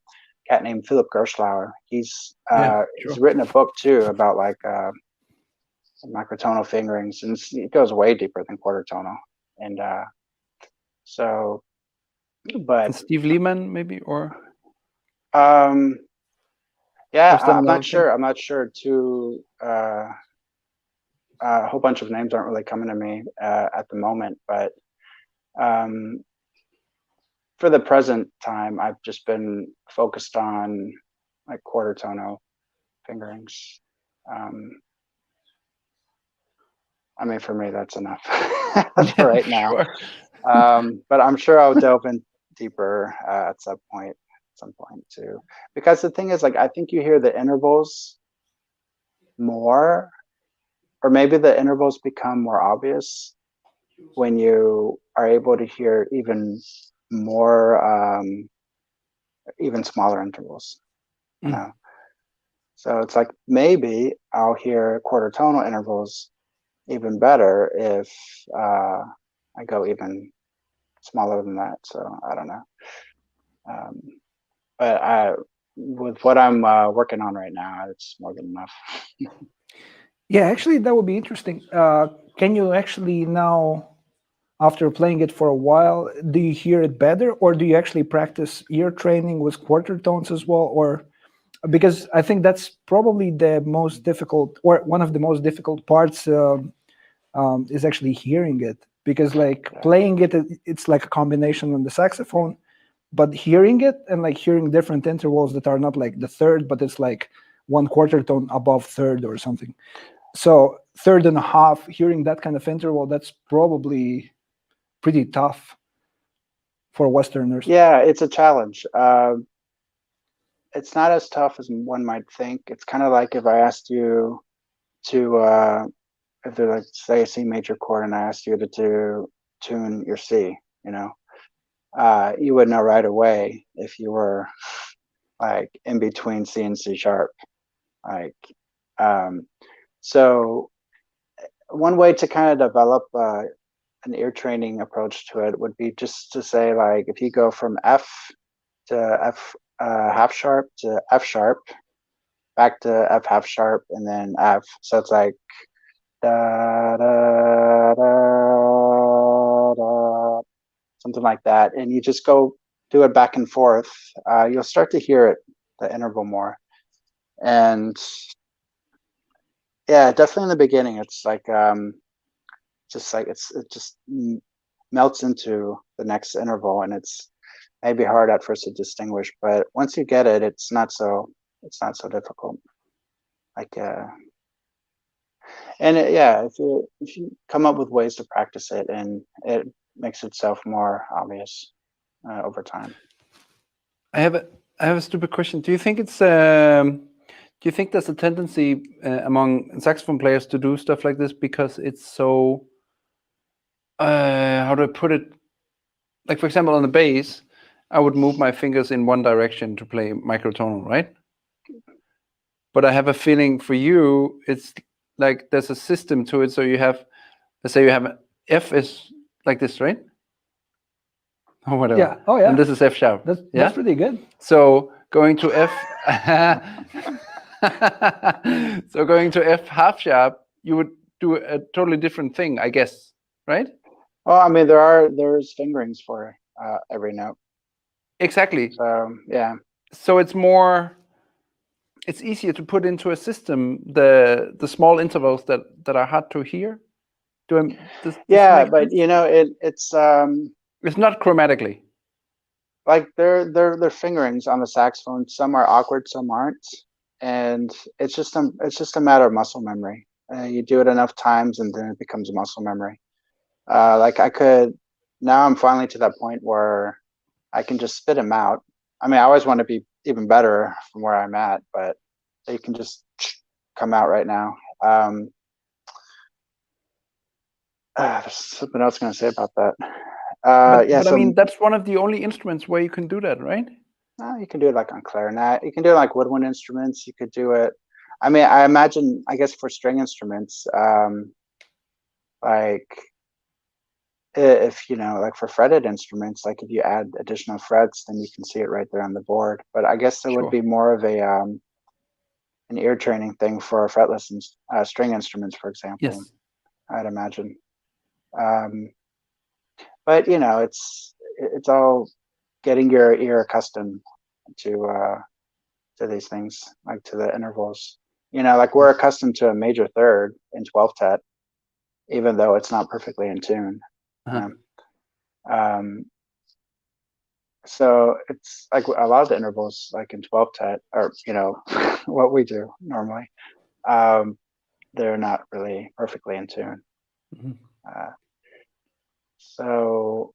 cat named Philip Gerschlauer. He's written a book too about like microtonal fingerings, and it goes way deeper than quarter tonal. And so, but and Steve Lehman maybe, or yeah, I'm not sure. I'm not sure. A whole bunch of names aren't really coming to me at the moment, but for the present time, I've just been focused on like quarter tonal fingerings. I mean, for me, that's enough for right now. Sure. But I'm sure I'll delve in deeper at some point too. Because the thing is, like, I think you hear the intervals more, or maybe the intervals become more obvious when you are able to hear even more, even smaller intervals. You know? So it's like maybe I'll hear quarter tonal intervals even better if I go even smaller than that. So I don't know. But with what I'm working on right now, it's more than enough. Yeah, actually, that would be interesting. Can you actually now, after playing it for a while, do you hear it better, or do you actually practice ear training with quarter tones as well? Or because I think that's probably the most difficult, or one of the most difficult parts is actually hearing it. Because like playing it, it's like a combination on the saxophone, but hearing it and like hearing different intervals that are not like the third, but it's like 1/4 tone above third or something. So 1/3 and a half, hearing that kind of interval, that's probably pretty tough for Westerners. Yeah, it's a challenge. It's not as tough as one might think. It's kind of like if I asked you to, if they're like, say, a C major chord, and I asked you to tune your C, you know, you would know right away if you were like in between C and C sharp. Like, so one way to kind of develop an ear training approach to it would be just to say, like, if you go from F to F half sharp to F sharp, back to F half sharp, and then F. So it's like da da da da, something like that, and you just go do it back and forth. You'll start to hear it, the interval, more. And yeah, definitely in the beginning, it's like just like it just melts into the next interval, and it's maybe hard at first to distinguish, but once you get it, it's not so difficult. Like and yeah, if you come up with ways to practice it, and it makes itself more obvious over time. I have a stupid question. Do you think it's do you think there's a tendency among saxophone players to do stuff like this because it's so how do I put it? Like, for example, on the bass, I would move my fingers in one direction to play microtonal, right? But I have a feeling for you, it's like there's a system to it. So you have, let's say you have F is like this, right? Or whatever. Yeah. Oh, yeah. And this is F sharp. That's pretty good. So going to F, so going to F half sharp, you would do a totally different thing, I guess, right? Well, I mean, there's fingerings for every note. Exactly. So yeah. So it's easier to put into a system the small intervals that are hard to hear. Yeah, but you know, it's not chromatically. Like they're fingerings on the saxophone. Some are awkward, some aren't, and it's just a matter of muscle memory. You do it enough times, and then it becomes muscle memory. Like now I'm finally to that point where I can just spit them out. I mean, I always want to be even better from where I'm at, but they can just come out right now. There's something else I'm going to say about that. But I mean, that's one of the only instruments where you can do that, right? You can do it like on clarinet. You can do it like woodwind instruments. You could do it. I mean, I imagine, I guess for string instruments, like if, you know, like for fretted instruments, like if you add additional frets, then you can see it right there on the board. But I guess there would be more of an ear training thing for fretless string instruments, for example. Yes. I'd imagine. But you know, it's all getting your ear accustomed to these things, like to the intervals. You know, like we're accustomed to a major third in 12th tet, even though it's not perfectly in tune. So it's like a lot of the intervals, like in 12th tet, or you know, what we do normally, they're not really perfectly in tune. So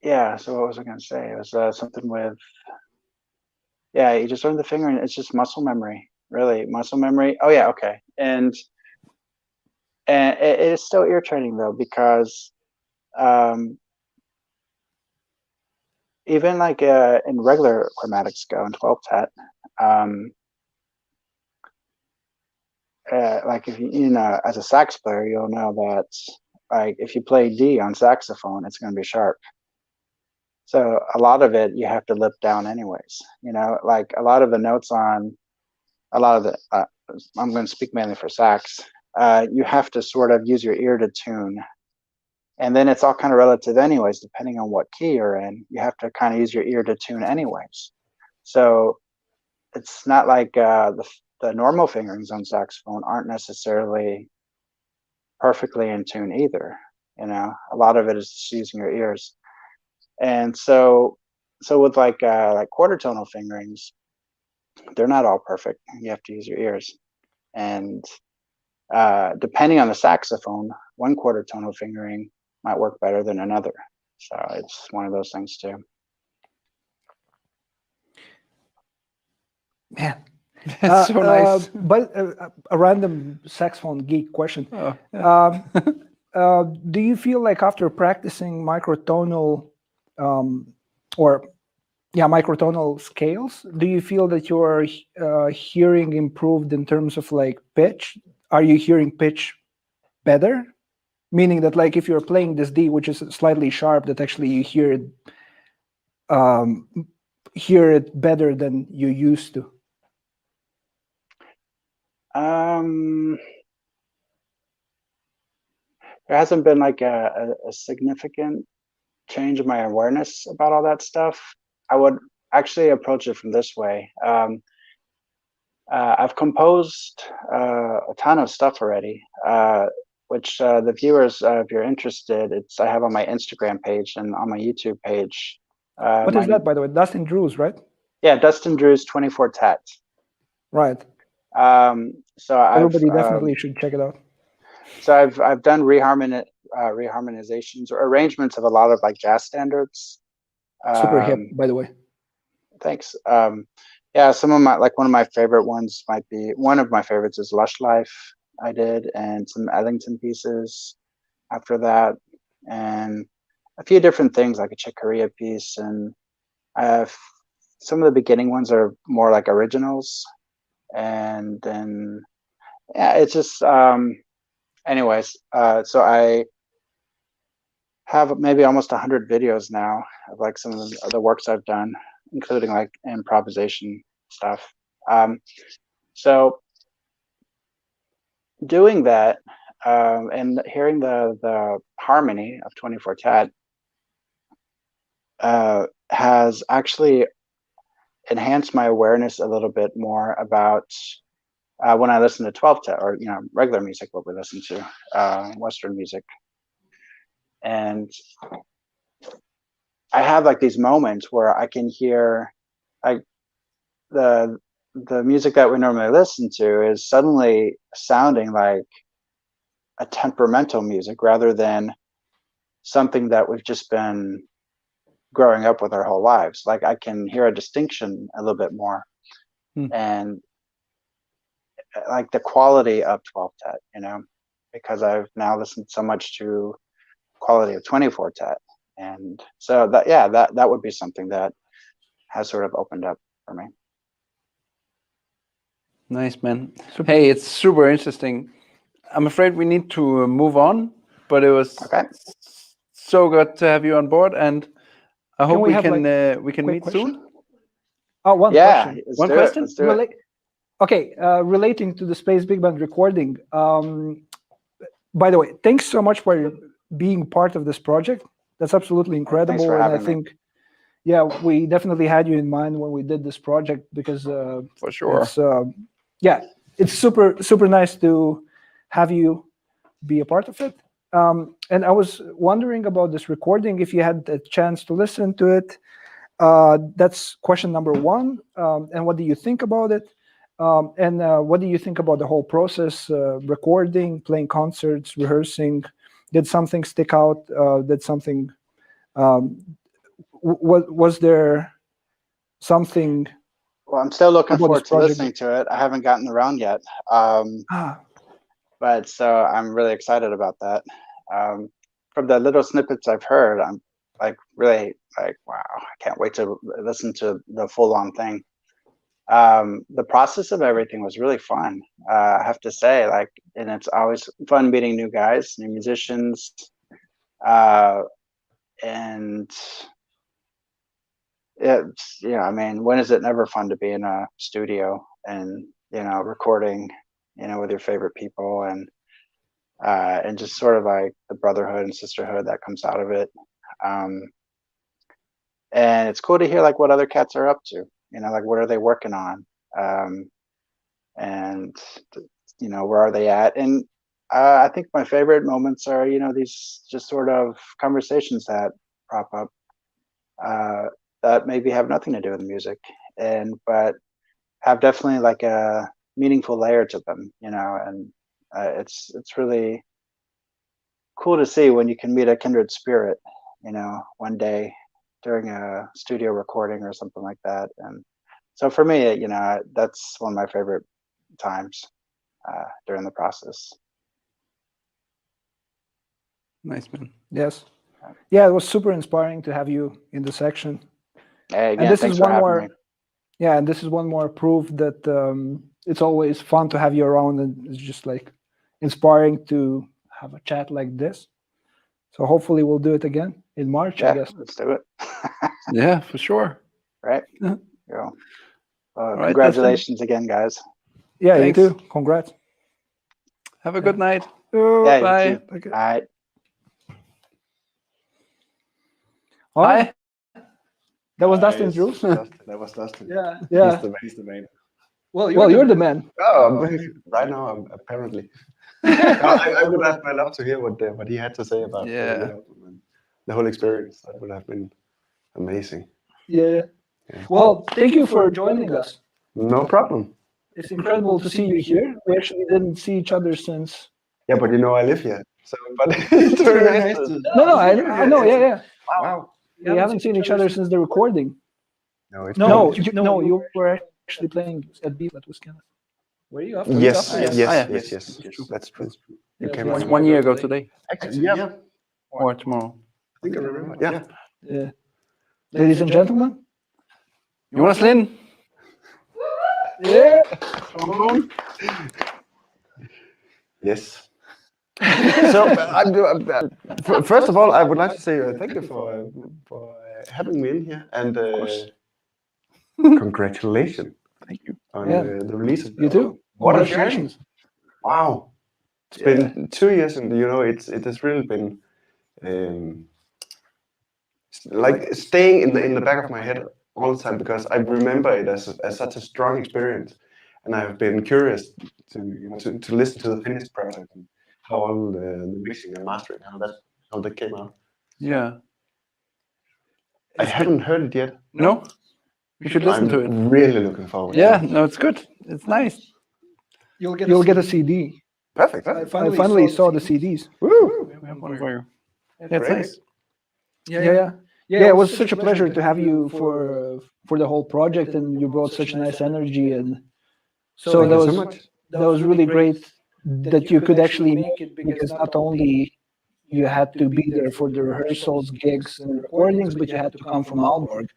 yeah, so what was I going to say? It was something with, yeah, you just learn the fingering. It's just muscle memory, really, muscle memory. Oh yeah, okay. And it is still ear training though, because even like in regular chromatic scale in 12th tet, like if you know, as a sax player, you'll know that like if you play D on saxophone, it's going to be sharp. So a lot of it you have to lip down anyways. You know, like a lot of the notes on a lot of the I'm going to speak mainly for sax. You have to sort of use your ear to tune, and then it's all kind of relative anyways, depending on what key you're in. You have to kind of use your ear to tune anyways. So it's not like the normal fingerings on saxophone aren't necessarily perfectly in tune either. You know, a lot of it is just using your ears. And so with like quarter tonal fingerings, they're not all perfect. You have to use your ears. And depending on the saxophone, one quarter tonal fingering might work better than another. So it's one of those things too. Man, that's so nice. But a random saxophone geek question. Do you feel like after practicing microtonal microtonal scales, do you feel that your hearing improved in terms of like pitch? Are you hearing pitch better? Meaning that like if you're playing this D, which is slightly sharp, that actually you hear it better than you used to? There hasn't been like a significant change in my awareness about all that stuff. I would actually approach it from this way. I've composed a ton of stuff already, which the viewers, if you're interested, I have on my Instagram page and on my YouTube page. What is that, by the way? Dustin Drew's, right? Yeah, Dustin Drew's 24 Tet. Right. So everybody definitely should check it out. So I've done reharmonizations or arrangements of a lot of like jazz standards. Super hip, by the way. Thanks. Yeah, some of my one of my favorite ones might be, one of my favorites is Lush Life I did, and some Ellington pieces after that, and a few different things like a Chick Corea piece, and Some of the beginning ones are more like originals, and then yeah, it's just anyways. So I have maybe almost 100 videos now of like some of the works I've done, including like improvisation stuff. So doing that and hearing the harmony of 24 Tat has actually enhanced my awareness a little bit more about when I listen to 12 Tat, or regular music, what we listen to, Western music. And I have like these moments where I can hear like the music that we normally listen to is suddenly sounding like a temperamental music rather than something that we've just been growing up with our whole lives. Like I can hear a distinction a little bit more, and like the quality of 12 Tat, because I've now listened so much to quality of 24 Tat. And so that would be something that has sort of opened up for me. Nice, man. Hey, it's super interesting. I'm afraid we need to move on, but it was so good to have you on board, and I hope we can meet soon. Oh, one question. One question. Okay, relating to the Space Big Band recording. By the way, thanks so much for being part of this project. That's absolutely incredible. Thanks for having me. think, yeah, we definitely had you in mind when we did this project because for sure. It's super nice to have you be a part of it. And I was wondering about this recording, if you had a chance to listen to it. That's question number one. And what do you think about it? And what do you think about the whole process, recording, playing concerts, rehearsing? Did something stick out? Did something, was there something? Well, I'm still looking forward to listening to it. I haven't gotten around yet. But so I'm really excited about that. From the little snippets I've heard, I'm like really like, wow, I can't wait to listen to the full-on thing. The process of everything was really fun. I have to say, like, and it's always fun meeting new guys, new musicians, and it's, I mean, when is it never fun to be in a studio and, recording, with your favorite people, and just sort of like the brotherhood and sisterhood that comes out of it. And it's cool to hear like what other cats are up to, like what are they working on? And, where are they at? And I think my favorite moments are, these just sort of conversations that prop up that maybe have nothing to do with music, but have definitely like a meaningful layer to them, and it's really cool to see when you can meet a kindred spirit, one day during a studio recording or something like that. And so for me, that's one of my favorite times during the process. Nice, man. Yes. Yeah, it was super inspiring to have you in the section. Hey, again, and this thanks is for one having more. me. Yeah, and this is one more proof that it's always fun to have you around, and it's just like inspiring to have a chat like this. So hopefully we'll do it again in March, I guess. Let's do it. Yeah, for sure. Right. Yeah. Right, congratulations again, guys. Yeah, Thanks. You too. Congrats. Have a good night. Yeah, bye. You too. Okay. All right. Hi. That was Dustin Drew. That was Dustin. Yeah. He's the man. Well, you're the man. Oh, right now, I'm apparently. I would have loved to hear what he had to say about the album and the whole experience. That would have been amazing. Yeah. Well, thank you for joining us. No problem. It's incredible to see you here. We actually didn't see each other since. Yeah, but I live here. So, but it's very nice to. No, I know. Yeah. Wow. We haven't seen each other since the recording. No, you were actually playing at B flat with Kenneth. Were you after? Yes. That's true. You came It was 1 year ago today. Actually, yeah. Or tomorrow. I think I remember. Yeah. Ladies and gentlemen, Jonas Lind. Yeah. Yes. So, first of all, I would like to say thank you for having me in here, and congratulations. Thank you. On Yeah. the release. You too. What a journey! Congratulations. Wow, it's been 2 years, and it has really been like staying in the back of my head all the time, because I remember it as such a strong experience, and I have been curious to listen to the finished product and how all the mixing and mastering, how that came out. Yeah. I haven't heard it yet. No? You should listen to it. I'm really looking forward. Yeah, to it. no, it's good. It's nice. You'll get a CD. Perfect. I finally saw the CDs. Woo! We have one for you. Yeah, it's Great. nice. Yeah. It was such a pleasure to have you for the whole project, and you brought such nice energy, and so Thank that you was so much. that was really great that you could actually make it, because not only you had to be there for the rehearsals, gigs, and recordings, but you had to come from Aalborg.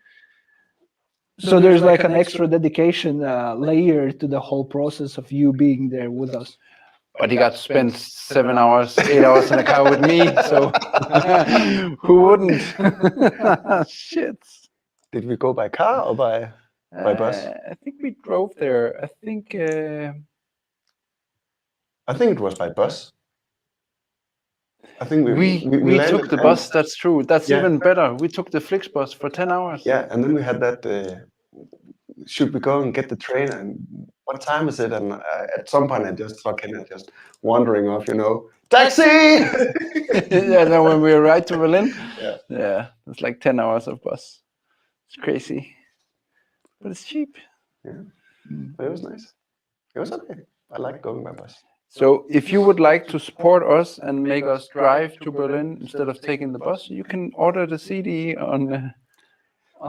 So there's like an extra dedication layer to the whole process of you being there with us. But he got to spend 7 hours, 8 hours in a car with me, so who wouldn't? Shit. Did we go by car or by bus? I think we drove there. I think it was by bus. I think we landed took the and- bus. That's true. That's Yeah. even better. We took the Flixbus for 10 hours. Yeah, and then we had that. Should we go and get the train? And what time is it? And at some point, I just saw Kenneth just wandering off. Taxi! Yeah, no, when we arrived to Berlin, Yeah. it's like 10 hours of bus. It's crazy, but it's cheap. Yeah, but it was nice. It was okay. I like going by bus. So if you would like to support us and make us drive to Berlin instead of taking the bus, you can order the CD on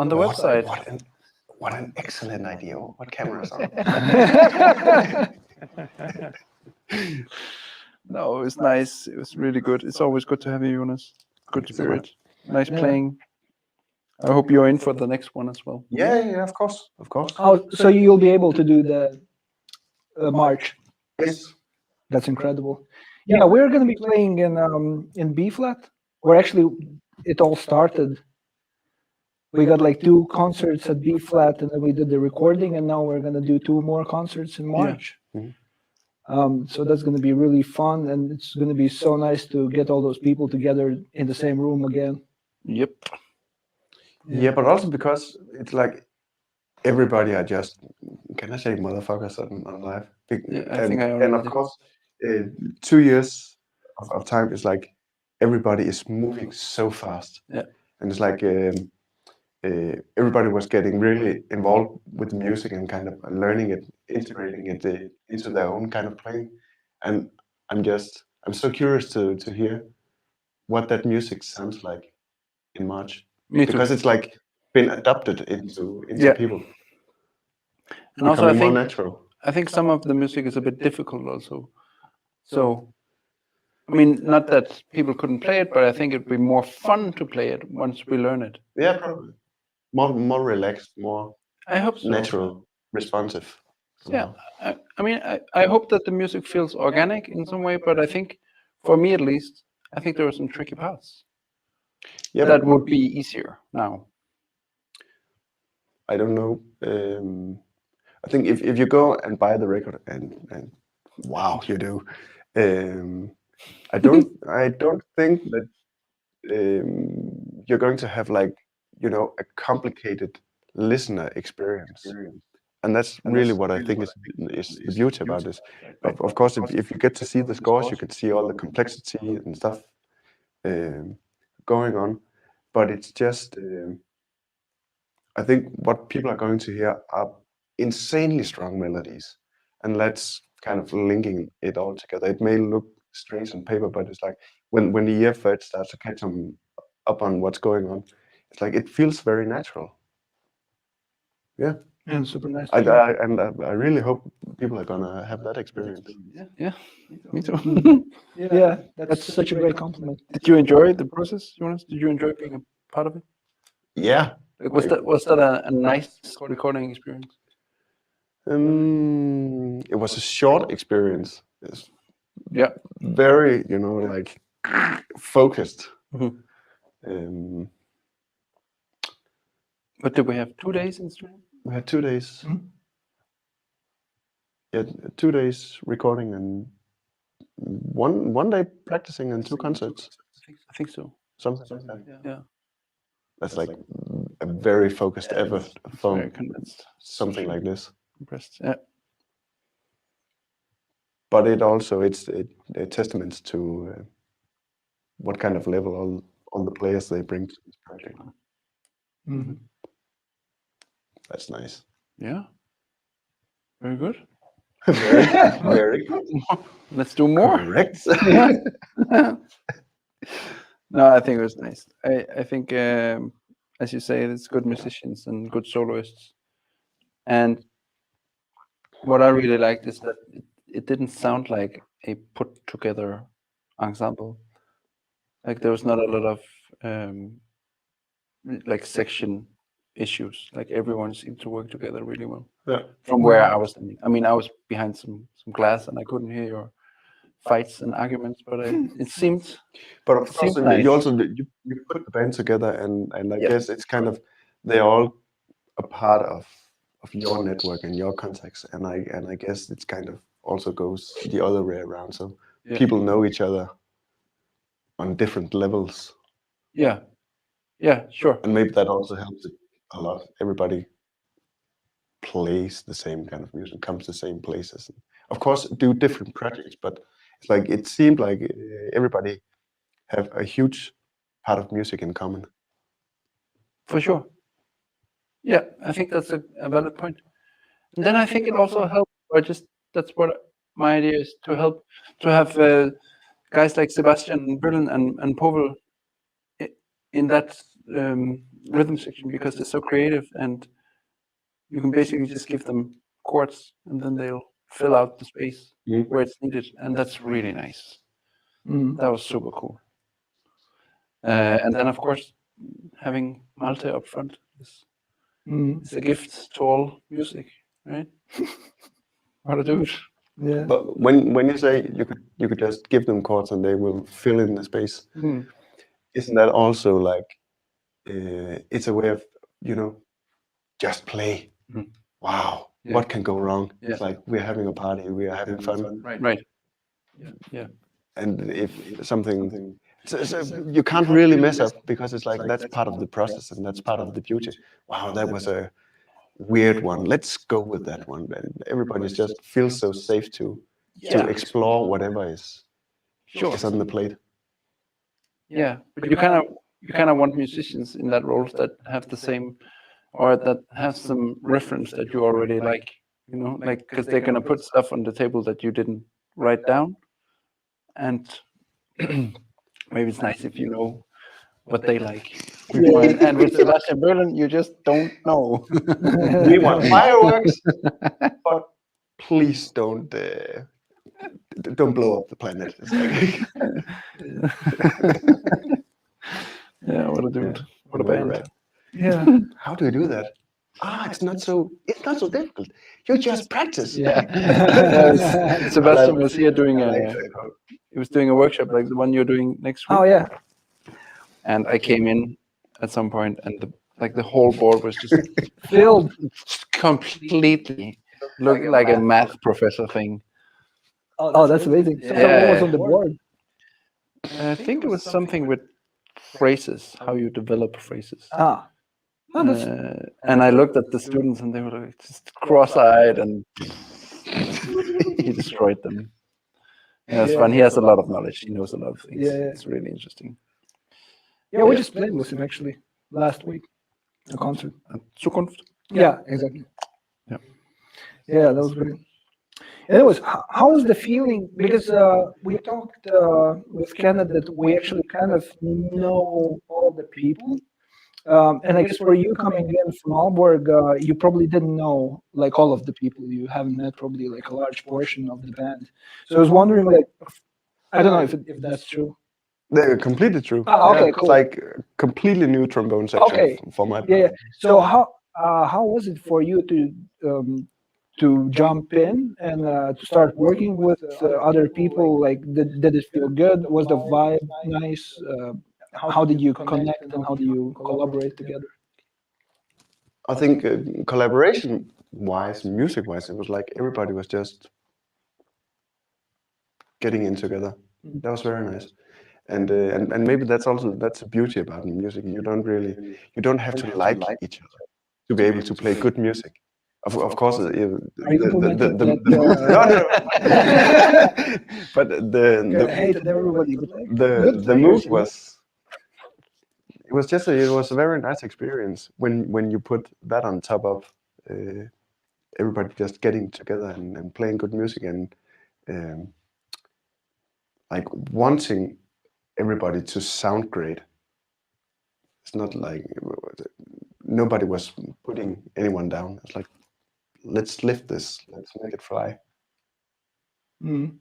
the website. What an excellent idea! What cameras on? No, it was nice. It was really good. It's always good to have you, Jonas. Good spirit. Nice playing. I hope you're in for the next one as well. Yeah, of course. Oh, so you'll be able to do the march. Yes. That's incredible. Yeah, we're going to be playing in B flat, where actually it all started. We got like 2 concerts at B flat, and then we did the recording, and now we're going to do 2 more concerts in March. Mhm. So that's going to be really fun, and it's going to be so nice to get all those people together in the same room again. Yep. Yeah, but also because it's like everybody are just, can I say motherfuckers on live? I think I and already of did. course, 2 years of time is like everybody is moving so fast. Yeah. And it's like everybody was getting really involved with the music and kind of learning it, integrating it into their own kind of playing. And I'm so curious to hear what that music sounds like in March. Me too. Because it's like been adopted into people. And also, becoming more natural. I think some of the music is a bit difficult also. So, I mean, not that people couldn't play it, but I think it'd be more fun to play it once we learn it. Yeah, probably. More relaxed, more I hope so. natural, responsive. Yeah, I mean, I hope that the music feels organic in some way, but I think, for me at least, I think there are some tricky parts. Yeah, That would be easier now. I don't know. I think if you go and buy the record and wow, you do. I don't think that you're going to have like a complicated listener experience, and that's really what I think is the beauty about this. Of course, if you get to see the scores, you can see all the complexity and stuff going on, but it's just. I think what people are going to hear are insanely strong melodies, and that's kind of linking it all together. It may look strange on paper, but it's like when the ear first starts to catch up on what's going on, it's like it feels very natural. Yeah, And super nice. I really hope people are gonna have that experience. Yeah, me too. Yeah, that's such a great compliment. Did you enjoy the process, Jonas? Did you enjoy being a part of it? Yeah, Like, was that a nice recording experience? It was a short experience. It's Yeah. very, like focused. But did we have 2 days in stream? We had 2 days. Yeah, 2 days recording and one day practicing and 2 concerts. I think so. Something like that. Yeah. That's like a very focused effort for Very convinced. something like this. Impressed. Yeah. But it's a testament to what kind of level all the players they bring to this project. That's nice. Yeah. Very good. Very good. Let's do more. Correct. No, I think it was nice. I think, as you say, it's good musicians and good soloists. And what I really liked is that it didn't sound like a put together ensemble. Like there was not a lot of like section issues. Like everyone seemed to work together really well. Yeah. From where I was standing. I mean, I was behind some glass and I couldn't hear your fights and arguments, but it seemed. But of course, nice. you put the band together, and I guess it's kind of they're all a part of your network and your contacts, and I guess it's kind of also goes the other way around. So people know each other on different levels. Yeah. Yeah, sure. And maybe that also helps it a lot. Everybody plays the same kind of music, comes to the same places. Of course, do different projects, but it's like it seemed like everybody have a huge part of music in common. For sure. Yeah, I think that's a valid point. And then I think it also helps, or just that's what my idea is, to help to have guys like Sebastian and Berlin and Povel in that rhythm section, because they're so creative and you can basically just give them chords and then they'll fill out the space where it's needed, and that's really nice. That was super cool. And then of course having Malte up front is a gift to all music, right? What a dude. Yeah. But when you say you could just give them chords and they will fill in the space, isn't that also like it's a way of just play? Wow, what can go wrong? It's like we're having a party, we are having fun, Right. Yeah. and if something. So you can't really mess up, because it's like that's part of the process and that's part of the beauty. Wow, that was a weird one. Let's go with that one. And everybody just feels so safe to explore whatever is on the plate. Yeah, but you kind of want musicians in that role that have the same, or that have some reference that you already like, like because they're gonna put stuff on the table that you didn't write down, and maybe it's nice if you know what they like. And with Sebastian Berlin, you just don't know. We want fireworks, but please don't blow up the planet. It's like Yeah, what a dude. What a band. Yeah. How do you do that? It's not so difficult. You just practice. Sebastian was here doing a workshop like the one you're doing next week. Oh yeah. And I came in at some point, and the whole board was just Filled. completely looking like a math professor thing. Oh, that's amazing. So what was on the board? I think it was something with phrases, how you develop phrases. Oh, and I looked at the students, and they were like just cross-eyed, and he destroyed them. Yeah, it's fun. He has a lot of knowledge. He knows a lot of things. Yeah. It's really interesting. Yeah, we just played with him actually last week, a concert. Zukunft. Yeah, exactly. Yeah. Yeah, that was great. Anyways, how was the feeling? Because we talked with Kenneth that we actually kind of know all the people. And I guess for you coming in from Aalborg, you probably didn't know like all of the people. You haven't met probably like a large portion of the band. So I was wondering, like, I don't know if that's true. They're completely true. Ah, okay, It's cool. like a completely new trombone section Okay. for my Yeah, yeah. part. So how was it for you to jump in and to start working with other people? Like, did it feel good? Was the vibe nice? How did you connect and how do you collaborate together? I think collaboration-wise, music-wise, it was like everybody was just getting in together. That was very nice. And maybe that's the beauty about music. You don't have to like each other to be able to play good music. Of course, Are you implementing that? no, but I hated everybody, but like, the good the players, move you know? it was a very nice experience when you put that on top of everybody just getting together and playing good music and like wanting everybody to sound great. It's not like nobody was putting anyone down. It's like, let's lift this, let's make it fly. Mm.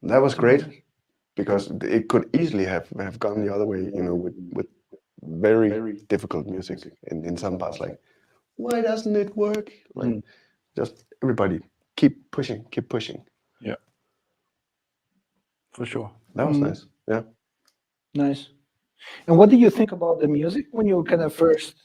That was great because it could easily have gone the other way, you know, with very difficult music in some parts. Like, why doesn't it work? Like, just everybody keep pushing, keep pushing. Yeah, for sure. That was nice. Yeah. Nice. And what do you think about the music when you kind of first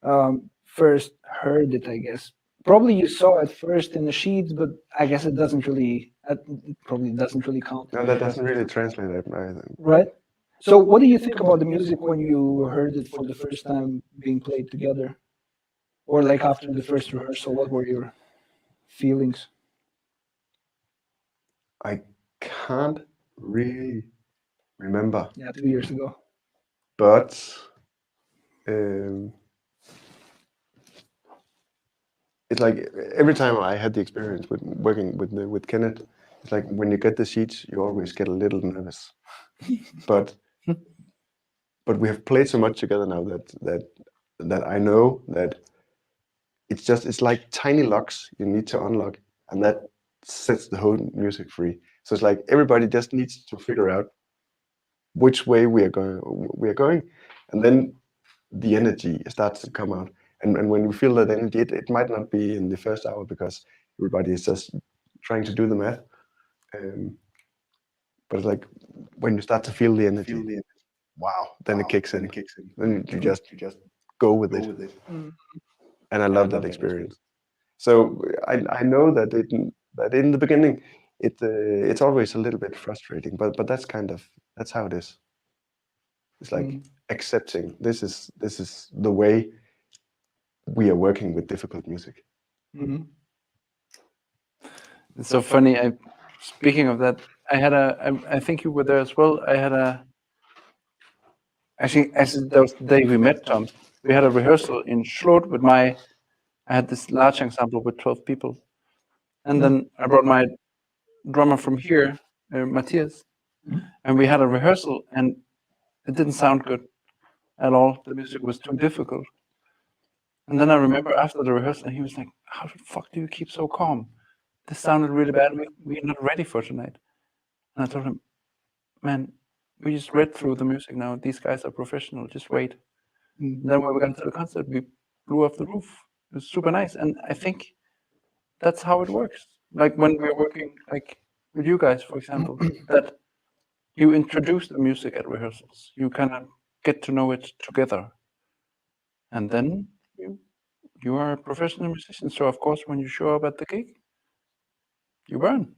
heard it? I guess probably you saw it first in the sheets, but I guess it doesn't really. It probably doesn't really count. No, that doesn't really translate either. Right. So, what do you think about the music when you heard it for the first time being played together, or like after the first rehearsal? What were your feelings? I can't really remember, Yeah, 2 years ago. but it's like every time I had the experience with working with Kenneth, it's like when you get the sheets, you always get a little nervous. but we have played so much together now that I know that it's like tiny locks you need to unlock, and that sets the whole music free. So it's like everybody just needs to figure out which way we are going, and then the energy starts to come out. And when you feel that energy, it might not be in the first hour because everybody is just trying to do the math. But it's like when you start to feel the energy, wow, then it kicks in. Then you just go with it. And I love that experience. So I know that in the beginning it's always a little bit frustrating, but that's how it is. It's like accepting this is the way we are working with difficult music. Mm-hmm. It's so funny. Speaking of that, I think you were there as well. Actually, that was the day we met, Tom. We had a rehearsal in Slot with I had this large ensemble with 12 people. And then I brought my drummer from here, Matthias, and we had a rehearsal, and it didn't sound good at all. The music was too difficult. And then I remember after the rehearsal, he was like, "How the fuck do you keep so calm? This sounded really bad. We're not ready for tonight." And I told him, "Man, we just read through the music now. These guys are professional. Just wait." And then when we got into the concert, we blew off the roof. It was super nice. And I think that's how it works. Like when we're working like with you guys, for example, that you introduce the music at rehearsals. You kind of get to know it together. And then you are a professional musician. So of course, when you show up at the gig, you burn.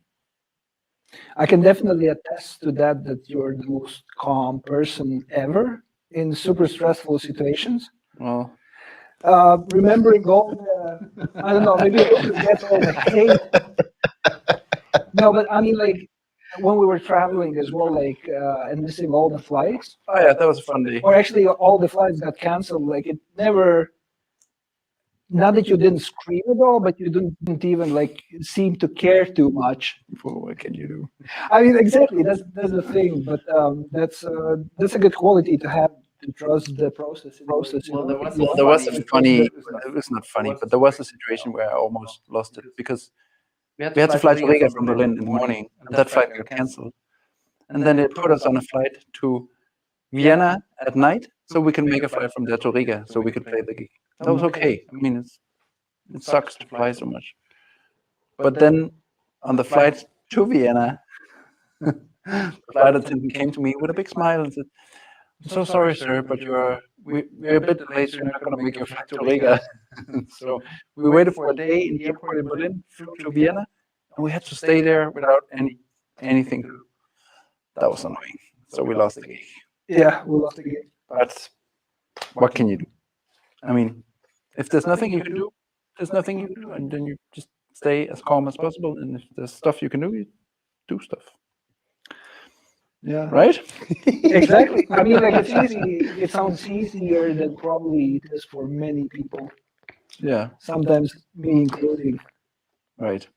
I can definitely attest to that you're the most calm person ever in super stressful situations. Well, remembering all the, I don't know, maybe I forget all the hate. No, but I mean, like, when we were traveling as well, like, and missing all the flights. Oh yeah, that was a fun day. Or actually, all the flights got canceled. Like, it never, not that you didn't scream at all, but you didn't even, like, seem to care too much. Well, what can you do? I mean, exactly, that's the thing. But that's a good quality to have, to trust the process. Well, there was a funny, it was not funny, but there was a situation where I almost lost it because we had to fly to Riga from Berlin in the morning, and that flight got cancelled. and then they put us on a flight to Vienna at night, so we can make a flight from there to Riga, so we could play the gig. That was okay. I mean, it sucks to fly so much. But then on the flight to Vienna, the flight attendant came to me with a big smile and said, "I'm so sorry, sir, but we're a bit delayed, so you're not going to make your flight to Riga." So we waited for a day in the airport in Berlin, flew to Vienna, and we had to stay there without anything to do. That was annoying. So we lost the gig. Yeah, we lost the game. But what can you do? I mean, if there's nothing you can do, there's nothing you can do, and then you just stay as calm as possible. And if there's stuff you can do, you do stuff. Yeah. Right? Exactly. I mean, like, it's easy. It sounds easier than probably it is for many people. Yeah. Sometimes me including. Right.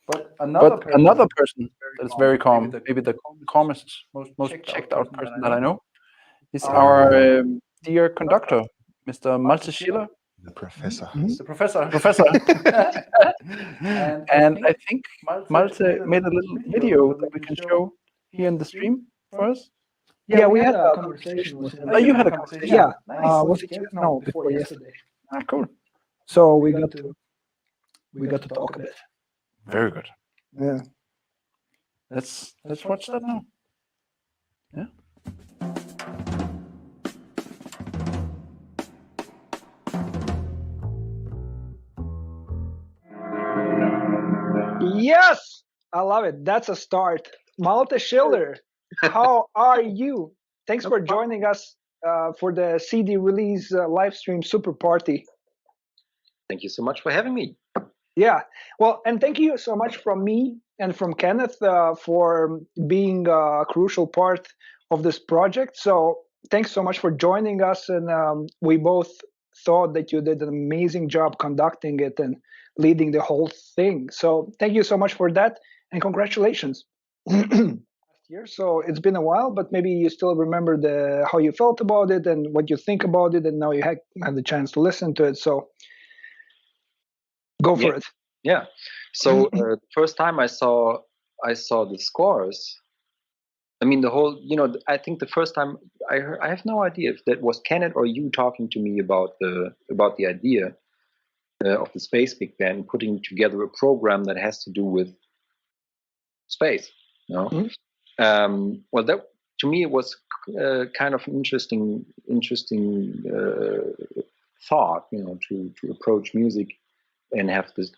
But another person that is very calm, maybe the calmest, most checked out person that I know, is our dear conductor, Mr. Malte Schiller. The professor. The professor. And I think Malte made a little video that we can show here in the stream for us. Yeah, we had a conversation with him. Oh, you had a conversation? Yeah. Was it no, before yesterday. Ah, cool. So we got to talk a bit. Very good. Yeah. Let's watch that now. Yeah. Yes, I love it. That's a start. Malte Schiller, how are you? Thanks for joining us for the CD release live stream super party. Thank you so much for having me. Yeah, well, and thank you so much from me and from Kenneth for being a crucial part of this project. So thanks so much for joining us, and we both thought that you did an amazing job conducting it and leading the whole thing. So thank you so much for that, and congratulations. Last year, so it's been a while, but maybe you still remember how you felt about it and what you think about it, and now you had the chance to listen to it. So go for it. Yeah. So the first time I saw the scores, I mean the whole, I think the first time I have no idea if that was Kenneth or you talking to me about the idea of the Space Big Band, putting together a program that has to do with space. Well, that to me it was kind of an interesting thought, to approach music and have the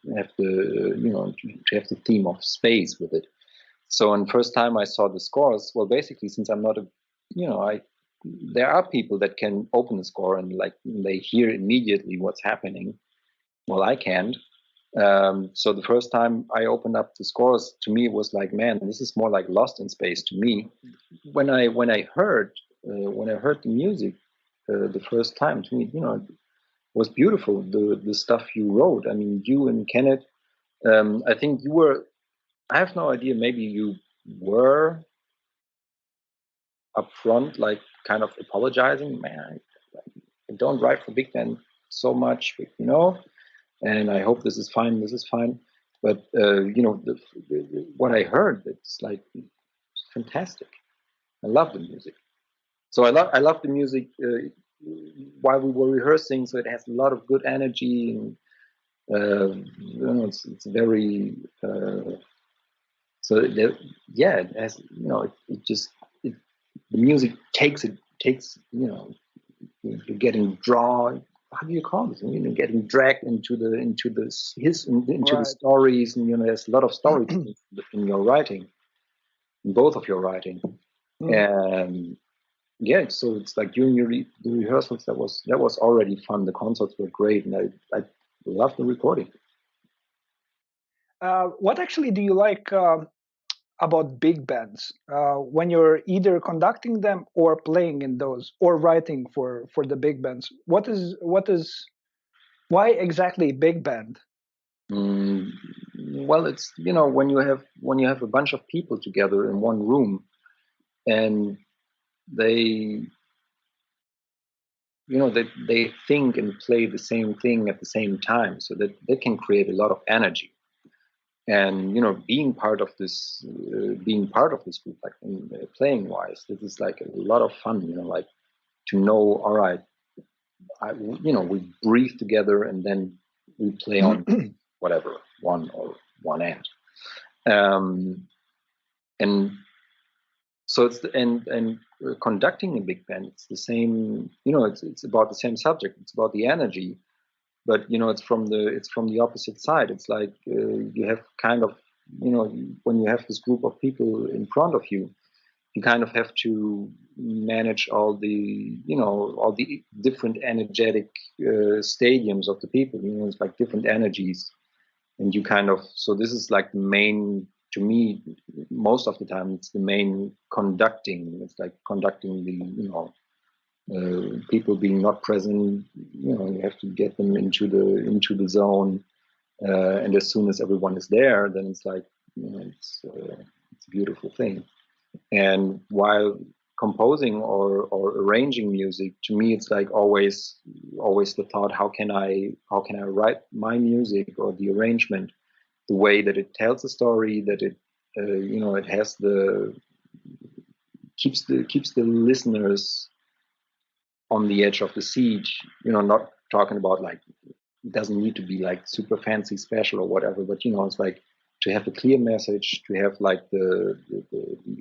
theme of space with it. So, and first time I saw the scores, well, basically, since I'm not there are people that can open the score and they hear immediately what's happening. Well, I can't. So the first time I opened up the scores, to me it was like, man, this is more like Lost in Space to me. When I heard the music the first time, to me, it was beautiful. The stuff you wrote. I mean, you and Kenneth. I think you were. I have no idea. Maybe you were up front, kind of apologizing. Man, I don't write for big band so much, and I hope this is fine. This is fine. But what I heard, it's fantastic. I love the music. So I love the music while we were rehearsing. So it has a lot of good energy, and it's very. It has, the music takes you're getting drawn. How do you call this? Getting dragged into the stories, and there's a lot of stories in your writing, in both of your writing, and so it's like during the rehearsals that was already fun. The concerts were great, and I love the recording. What actually do you like about big bands when you're either conducting them or playing in those or writing for the big bands? Why exactly big band? Well, it's when you have a bunch of people together in one room, and they they think and play the same thing at the same time, so that they can create a lot of energy. And being part of this group, like playing wise, this is like a lot of fun. Like to know, all right, we breathe together and then we play on whatever one end. And so it's and conducting a big band, it's the same. It's about the same subject. It's about the energy, but it's from the opposite side. It's like you have kind of when you have this group of people in front of you, you kind of have to manage all the different energetic stadiums of the people. It's like different energies, and you kind of, so this is like the main, to me, most of the time it's the main conducting. It's like conducting the people being not present. You have to get them into the zone, and as soon as everyone is there, then it's like it's a beautiful thing. And while composing or arranging music, to me it's like always the thought, how can I write my music or the arrangement the way that it tells a story, that it it has keeps the listeners on the edge of the seat. Not talking about like, it doesn't need to be like super fancy special or whatever, but it's like to have a clear message, to have like the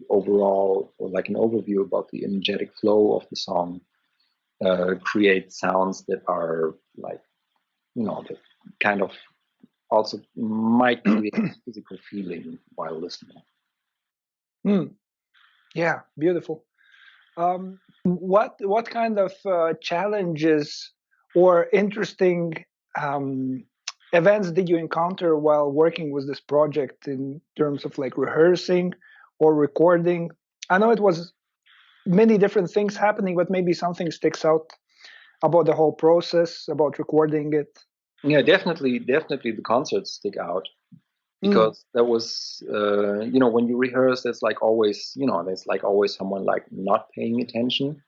overall, or like an overview about the energetic flow of the song, create sounds that are like that kind of also might create a physical feeling while listening. Yeah, beautiful. What kind of challenges or interesting events did you encounter while working with this project in terms of like rehearsing or recording? I know it was many different things happening, but maybe something sticks out about the whole process, about recording it. Yeah, definitely the concerts stick out, because that was when you rehearse, there's like always someone like not paying attention,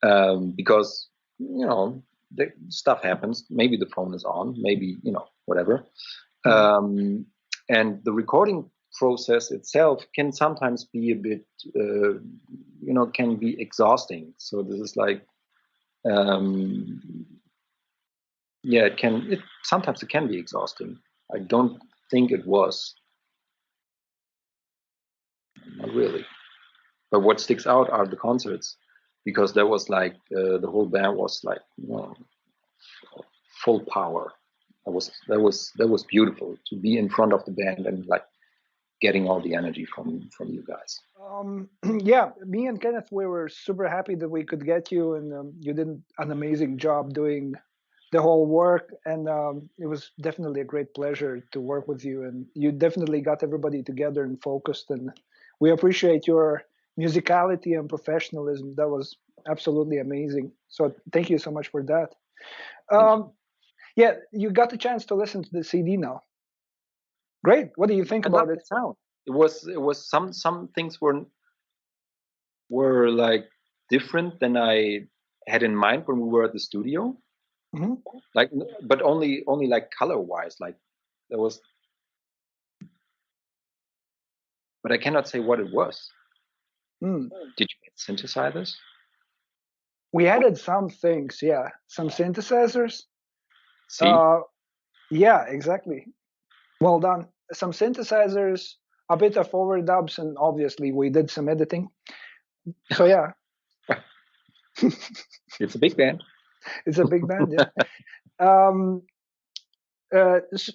because the stuff happens. Maybe the phone is on, maybe whatever. And the recording process itself can sometimes be a bit can be exhausting. So this is like sometimes it can be exhausting. I don't think it was, not really. But what sticks out are the concerts, because there was like the whole band was like full power. That was beautiful to be in front of the band and like getting all the energy from you guys. Yeah, me and Kenneth, we were super happy that we could get you, and you did an amazing job doing the whole work, and it was definitely a great pleasure to work with you, and you definitely got everybody together and focused, and we appreciate your musicality and professionalism. That was absolutely amazing. So thank you so much for that. Yeah, you got the chance to listen to the CD now. Great. What do you think about it? Sound. It was some things were like different than I had in mind when we were at the studio. Mm-hmm. Like, but only like color wise, like there was, but I cannot say what it was. Did you get synthesizers? We added some things, yeah, some synthesizers. See? Yeah, exactly. Well done. Some synthesizers, a bit of overdubs, and obviously we did some editing. So yeah. It's a big band. It's a big band, yeah.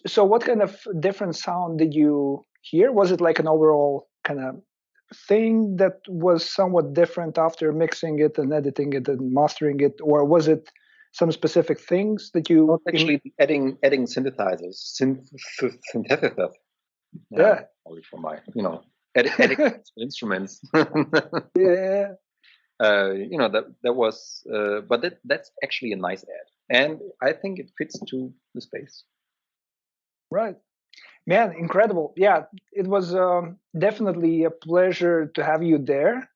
So what kind of different sound did you hear? Was it like an overall kind of thing that was somewhat different after mixing it and editing it and mastering it, or was it some specific things that you actually adding synthesizers, synthesizers? Yeah. Only for my adding instruments. Yeah. That was, but that's actually a nice add, and I think it fits to the space. Right. Man, incredible. Yeah, it was definitely a pleasure to have you there,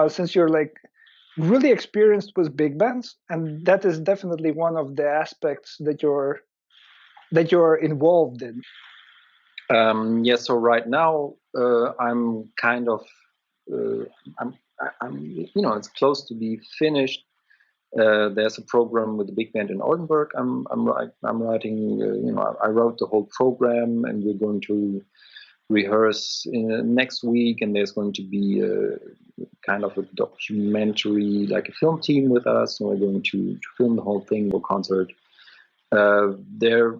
since you're like really experienced with big bands, and that is definitely one of the aspects that you're involved in. Yeah, so right now I'm kind of I'm you know, it's close to be finished. There's a program with the big band in Aalborg. I'm writing. You know, I wrote the whole program, and we're going to rehearse next week. And there's going to be a kind of a documentary, like a film team with us. So we're going to film the whole thing, the concert. There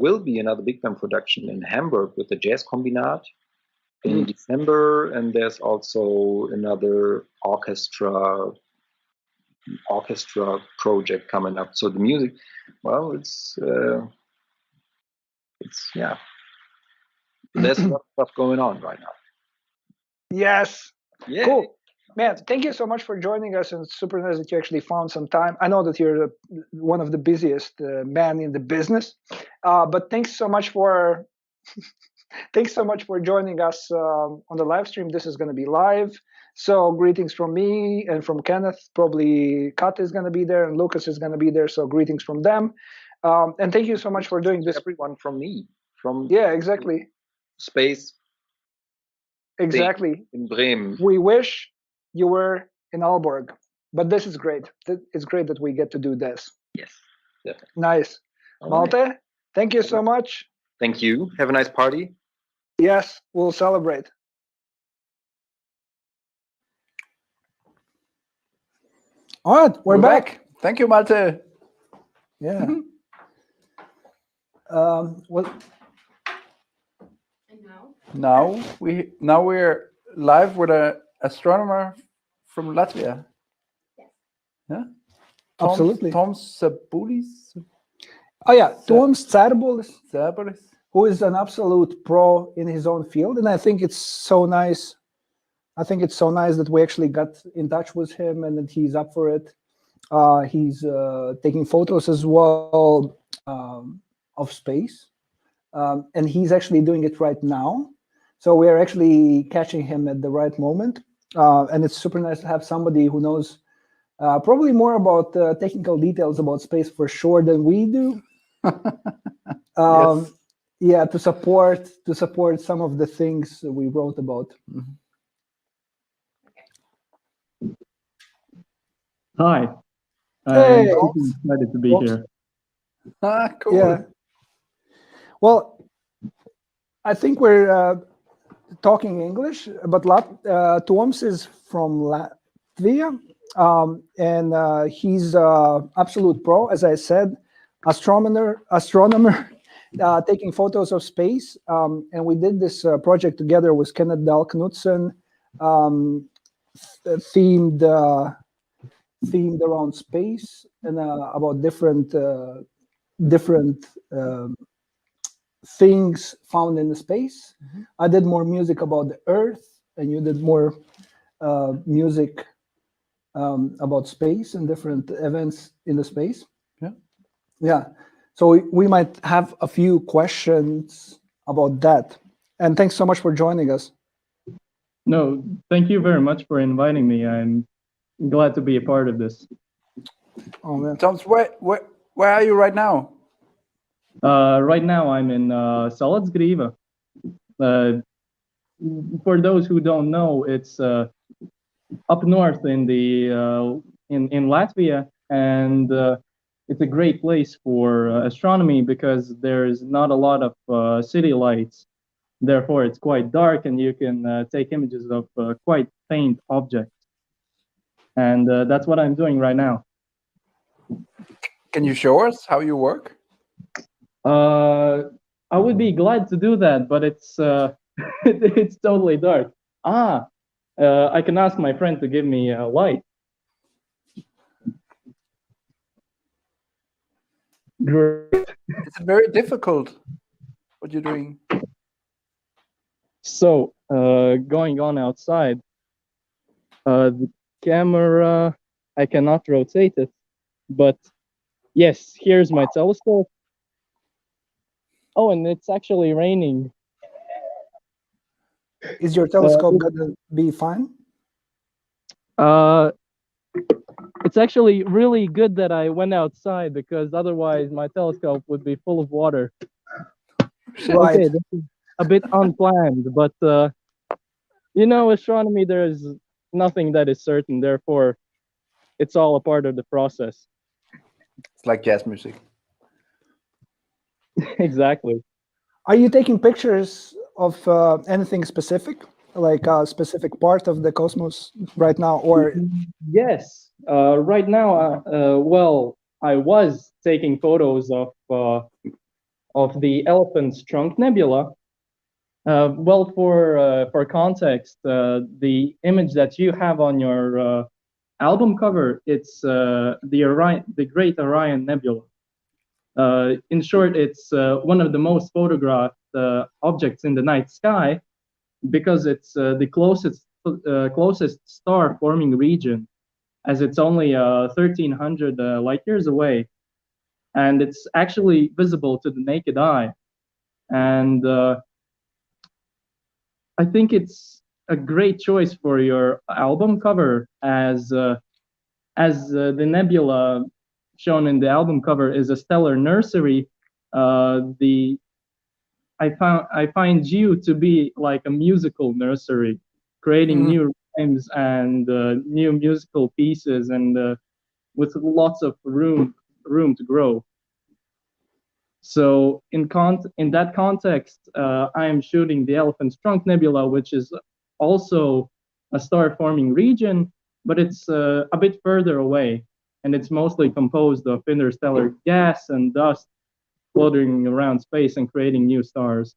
will be another big band production in Hamburg with the Jazz Kombinat in December, and there's also another orchestra project coming up. So the music, well, it's yeah, there's a lot of stuff going on right now. Yes. Yeah. Cool. Man, thank you so much for joining us, and it's super nice that you actually found some time. I know that you're one of the busiest men in the business, but thanks so much for joining us on the live stream. This is going to be live, so greetings from me and from Kenneth. Probably Kat is going to be there, and Lucas is going to be there. So greetings from them, and thank you so much for doing this. Everyone from me, from exactly, space. Exactly. In Bremen. We wish you were in Aalborg, but this is great. It's great that we get to do this. Yes, definitely. Nice. All Malte, right. Thank you so much. Thank you. Have a nice party. Yes, we'll celebrate. All right, we're back. Thank you, Malte. Yeah. Well. And now we're live with an astronomer from Latvia. Yes. Yeah. Absolutely. Toms Sabulis. Oh yeah, Toms Sabulis, who is an absolute pro in his own field, and I think it's so nice. I think it's so nice that we actually got in touch with him and that he's up for it. He's taking photos as well of space, and he's actually doing it right now. So we're actually catching him at the right moment, and it's super nice to have somebody who knows probably more about technical details about space for sure than we do. Yes. Yeah, to support some of the things we wrote about. Mm-hmm. Hi. Hey. I'm excited to be here. Cool. Yeah. Well, I think we're talking English, but Toms is from Latvia, and he's absolute pro, as I said, astronomer, taking photos of space, and we did this project together with Kenneth Knudsen, themed around space and about different things found in the space. Mm-hmm. I did more music about the Earth, and you did more music about space and different events in the space. Yeah. So we might have a few questions about that. And thanks so much for joining us. No, thank you very much for inviting me. I'm glad to be a part of this. Oh man, Toms, where are you right now? Right now I'm in Salacgrīva. For those who don't know, it's up north in the in Latvia, and it's a great place for astronomy because there's not a lot of city lights. Therefore, it's quite dark, and you can take images of quite faint objects. And that's what I'm doing right now. Can you show us how you work? I would be glad to do that, but it's it's totally dark. I can ask my friend to give me a light. Great. It's very difficult what you're doing. So, going on outside, the camera, I cannot rotate it, but yes, here's my telescope. Oh, and it's actually raining. Is your telescope gonna be fine? It's it's actually really good that I went outside, because otherwise my telescope would be full of water. Right. Okay, this is a bit unplanned, but you know, astronomy, there is nothing that is certain. Therefore, it's all a part of the process. It's like jazz music. Exactly. Are you taking pictures of anything specific, like a specific part of the cosmos right now, or? Yes. Right now, well, I was taking photos of the Elephant's Trunk Nebula. Well, for context, the image that you have on your album cover, it's the Great Orion Nebula. In short, it's one of the most photographed objects in the night sky, because it's the closest star-forming region, as it's only 1,300 light years away, and it's actually visible to the naked eye. And I think it's a great choice for your album cover, as the nebula shown in the album cover is a stellar nursery. I find you to be like a musical nursery, creating new rhymes and new musical pieces, and with lots of room to grow. So in that context, I am shooting the Elephant's Trunk Nebula, which is also a star-forming region, but it's a bit further away, and it's mostly composed of interstellar gas and dust floating around space and creating new stars.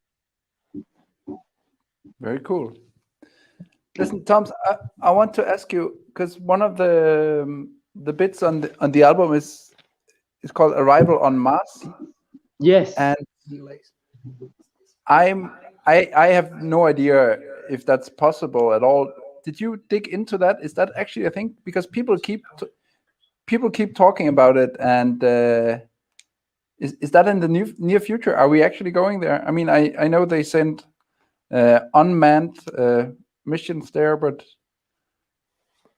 Very cool. Listen, Toms, I want to ask you, because one of the bits on the album is called "Arrival on Mars." Yes. And I have no idea if that's possible at all. Did you dig into that? Is that actually a thing? Because people keep talking about it, and is that in the near future? Are we actually going there? I mean, I know they sent unmanned missions there, but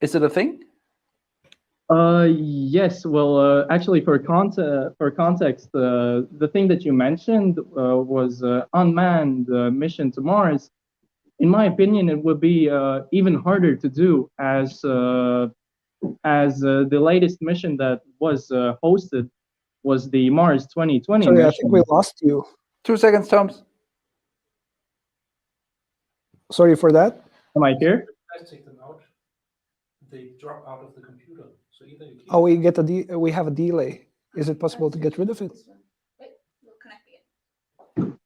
is it a thing? Yes. Well, actually, for context, the thing that you mentioned was unmanned mission to Mars. In my opinion, it would be even harder to do, as the latest mission that was hosted was the Mars 2020 Sorry, mission. I think we lost you. 2 seconds, Toms. Sorry for that. Am I here? Guys take them out. They drop out of the computer. So either you keep Oh, we have a delay. Is it possible to get rid of it? Wait, we'll connect again.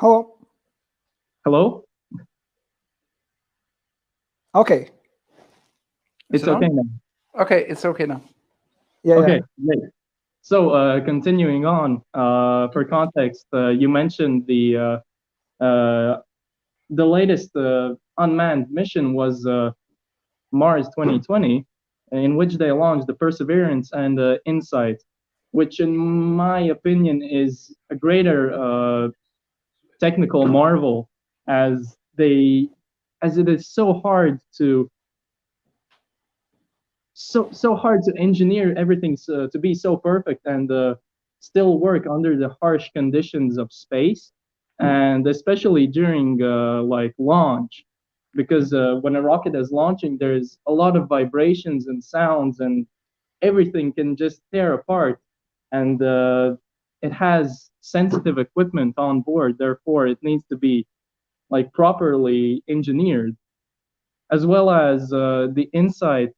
Hello. Hello. Okay. It's okay now. Okay, it's okay now. Yeah. Okay, great. So continuing on, for context, you mentioned the latest unmanned mission was Mars 2020, in which they launched the Perseverance and Insight, which in my opinion is a greater technical marvel, as it is so hard to engineer everything to be so perfect and still work under the harsh conditions of space, and especially during like launch, because when a rocket is launching, there's a lot of vibrations and sounds, and everything can just tear apart, and it has sensitive equipment on board. Therefore, it needs to be like properly engineered, as well as the Insight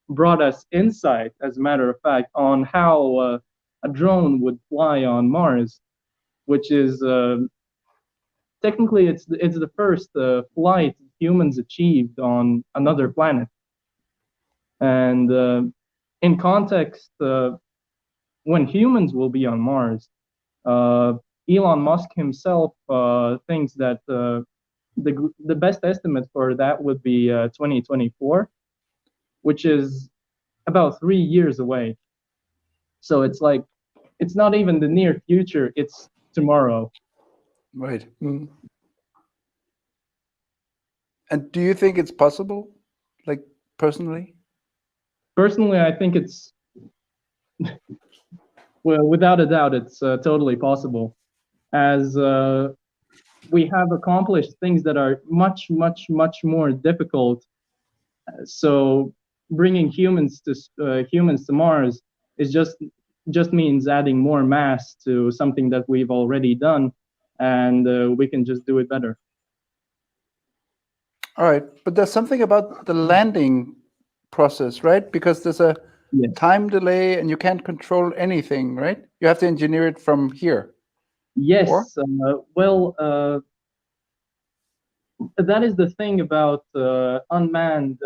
brought us insight, as a matter of fact, on how a drone would fly on Mars, which is technically it's the first flight humans achieved on another planet. And in context, when humans will be on Mars, Elon Musk himself thinks that the best estimate for that would be 2024, which is about 3 years away. So it's like, it's not even the near future, it's tomorrow. Right. And do you think it's possible personally? Personally, I think it's, well, without a doubt, it's totally possible, as we have accomplished things that are much, much, much more difficult. So bringing humans to Mars is just means adding more mass to something that we've already done, and we can just do it better. All right, but there's something about the landing process, right? Because there's a time delay and you can't control anything, right? You have to engineer it from here. Yes, well, that is the thing about unmanned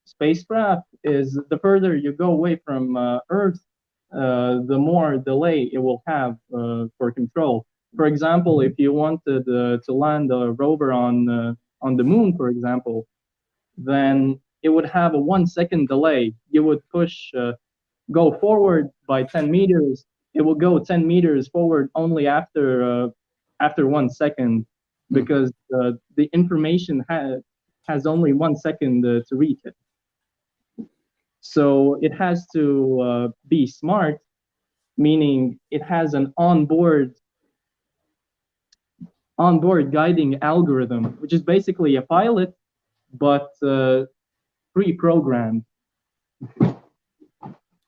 spacecraft, is the further you go away from Earth, the more delay it will have for control. For example, if you wanted to land a rover on the moon, for example, then it would have a 1 second delay. You would go forward by 10 meters. It will go 10 meters forward only after 1 second, because the information has only 1 second to reach it. So it has to be smart, meaning it has an onboard guiding algorithm, which is basically a pilot, but pre-programmed.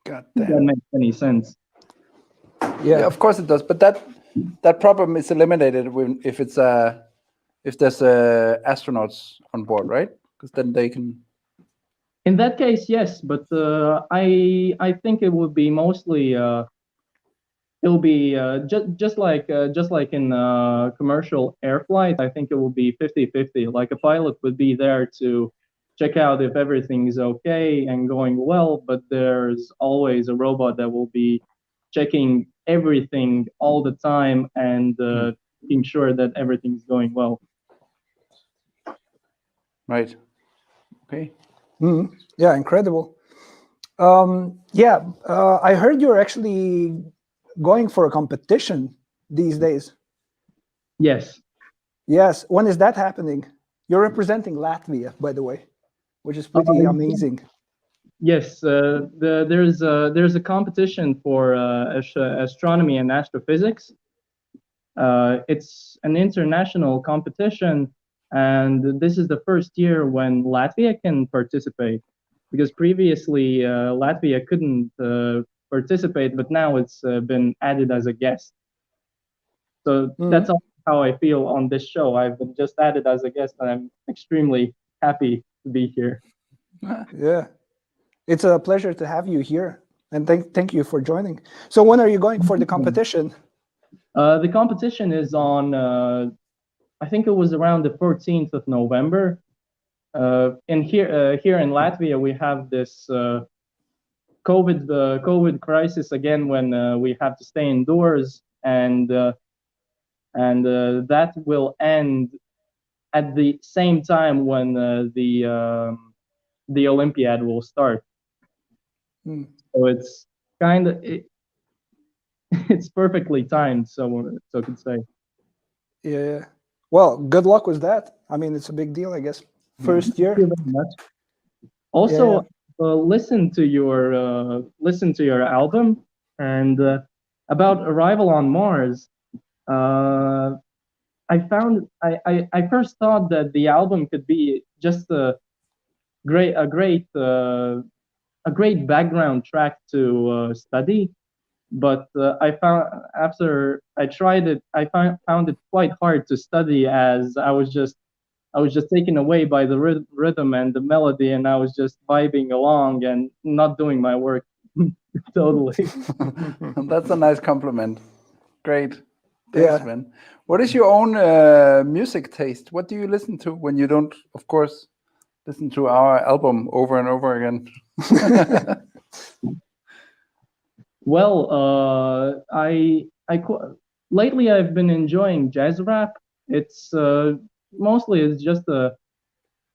God If that damn. makes any sense. Yeah, of course it does. But that problem is eliminated if there's astronauts on board, right? Because then they can. In that case, yes, but I think it would be mostly it'll be just like in commercial air flight. I think it will be 50-50. Like a pilot would be there to check out if everything is okay and going well, but there's always a robot that will be checking everything all the time and making sure that everything's going well. Right. Okay. Yeah, incredible. I heard you're actually going for a competition these days. Yes. Yes. When is that happening? You're representing Latvia, by the way, which is pretty amazing. Yes, there's a competition for astronomy and astrophysics. It's an international competition, and this is the first year when Latvia can participate, because previously Latvia couldn't participate, but now it's been added as a guest. So that's how I feel on this show. I've been just added as a guest, and I'm extremely happy to be here. Yeah, it's a pleasure to have you here, and thank you for joining. So when are you going for the competition? The competition is on, I think it was around the 14th of November. And here in Latvia, we have this COVID crisis again, when we have to stay indoors, and that will end at the same time when the Olympiad will start. So it's kind of it's perfectly timed, so I could say. Yeah. Well, good luck with that. I mean, it's a big deal, I guess. First year. Thank you very much. Also, listen to your album, and about Arrival on Mars. I first thought that the album could be just a great background track to study, but I found after I tried it, I found it quite hard to study, as I was just taken away by the rhythm and the melody, and I was just vibing along and not doing my work totally. That's a nice compliment. Great. Thanks, man. What is your own music taste? What do you listen to when you don't, of course, listen to our album over and over again? Well, lately I've been enjoying jazz rap. It's mostly just a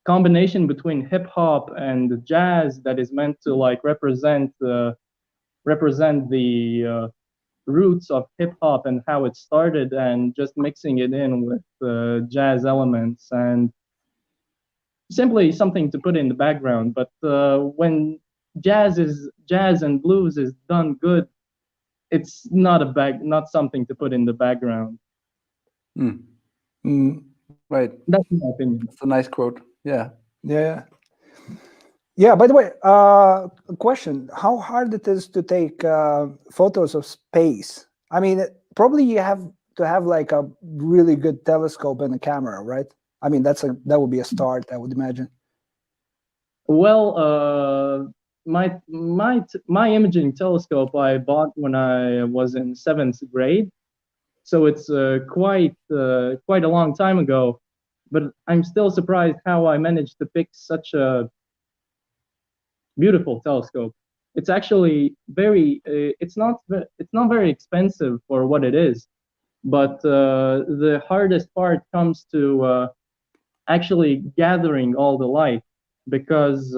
combination between hip hop and jazz that is meant to like represent the roots of hip hop and how it started, and just mixing it in with jazz elements. And simply something to put in the background. But when jazz and blues is done good, it's not something to put in the background. Right. That's my opinion. That's a nice quote. Yeah. Yeah. Yeah. By the way, a question: how hard it is to take photos of space? I mean, probably you have to have like a really good telescope and a camera, right? I mean, that would be a start, I would imagine. Well, my imaging telescope I bought when I was in 7th grade, so it's quite a long time ago. But I'm still surprised how I managed to pick such a beautiful telescope. It's actually very it's not very expensive for what it is, but the hardest part comes to actually gathering all the light, because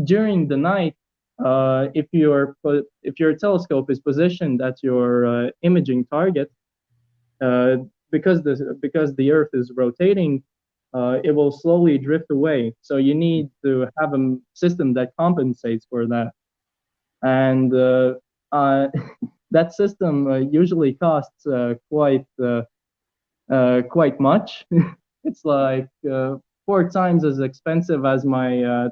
during the night, if your telescope is positioned at your imaging target, because the Earth is rotating, it will slowly drift away. So you need to have a system that compensates for that, and that system usually costs quite much. It's like 4 times as expensive as my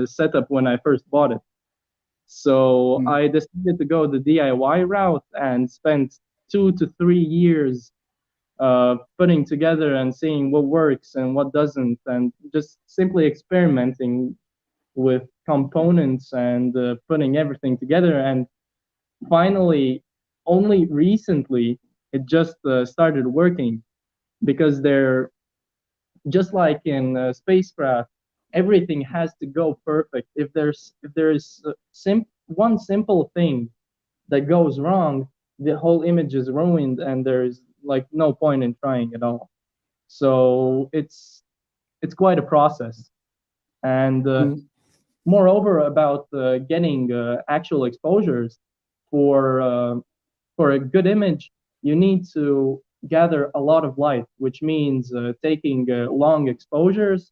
setup when I first bought it. So I decided to go the DIY route and spent 2 to 3 years putting together and seeing what works and what doesn't, and just simply experimenting with components and putting everything together. And finally, only recently, it just started working, because they're just like in spacecraft, everything has to go perfect. If there's one simple thing that goes wrong, the whole image is ruined, and there's like no point in trying at all. So it's quite a process. And moreover, about getting actual exposures for a good image, you need to gather a lot of light, which means taking long exposures,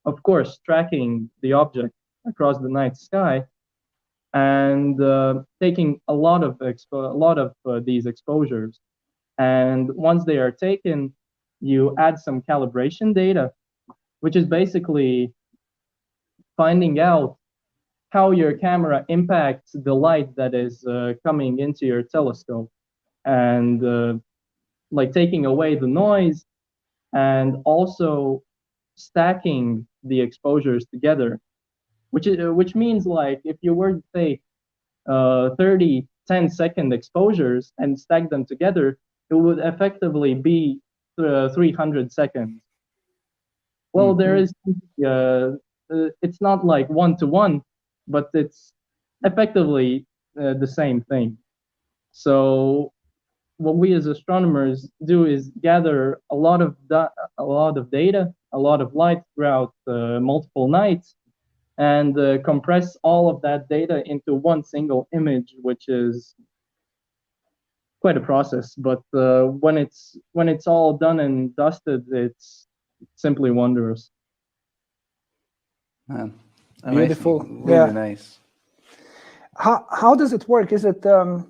of course, tracking the object across the night sky, and taking a lot of these exposures. And once they are taken, you add some calibration data, which is basically finding out how your camera impacts the light that is coming into your telescope, and like taking away the noise, and also stacking the exposures together, which means, like, if you were to take 30 10-second exposures and stack them together, it would effectively be 300 seconds. Well, there is it's not like 1-to-1, but it's effectively the same thing. So what we as astronomers do is gather a lot of data, a lot of light throughout multiple nights, and compress all of that data into one single image, which is quite a process. But when it's all done and dusted, it's simply wondrous. Man, beautiful. Really yeah. Nice. How does it work? Is it a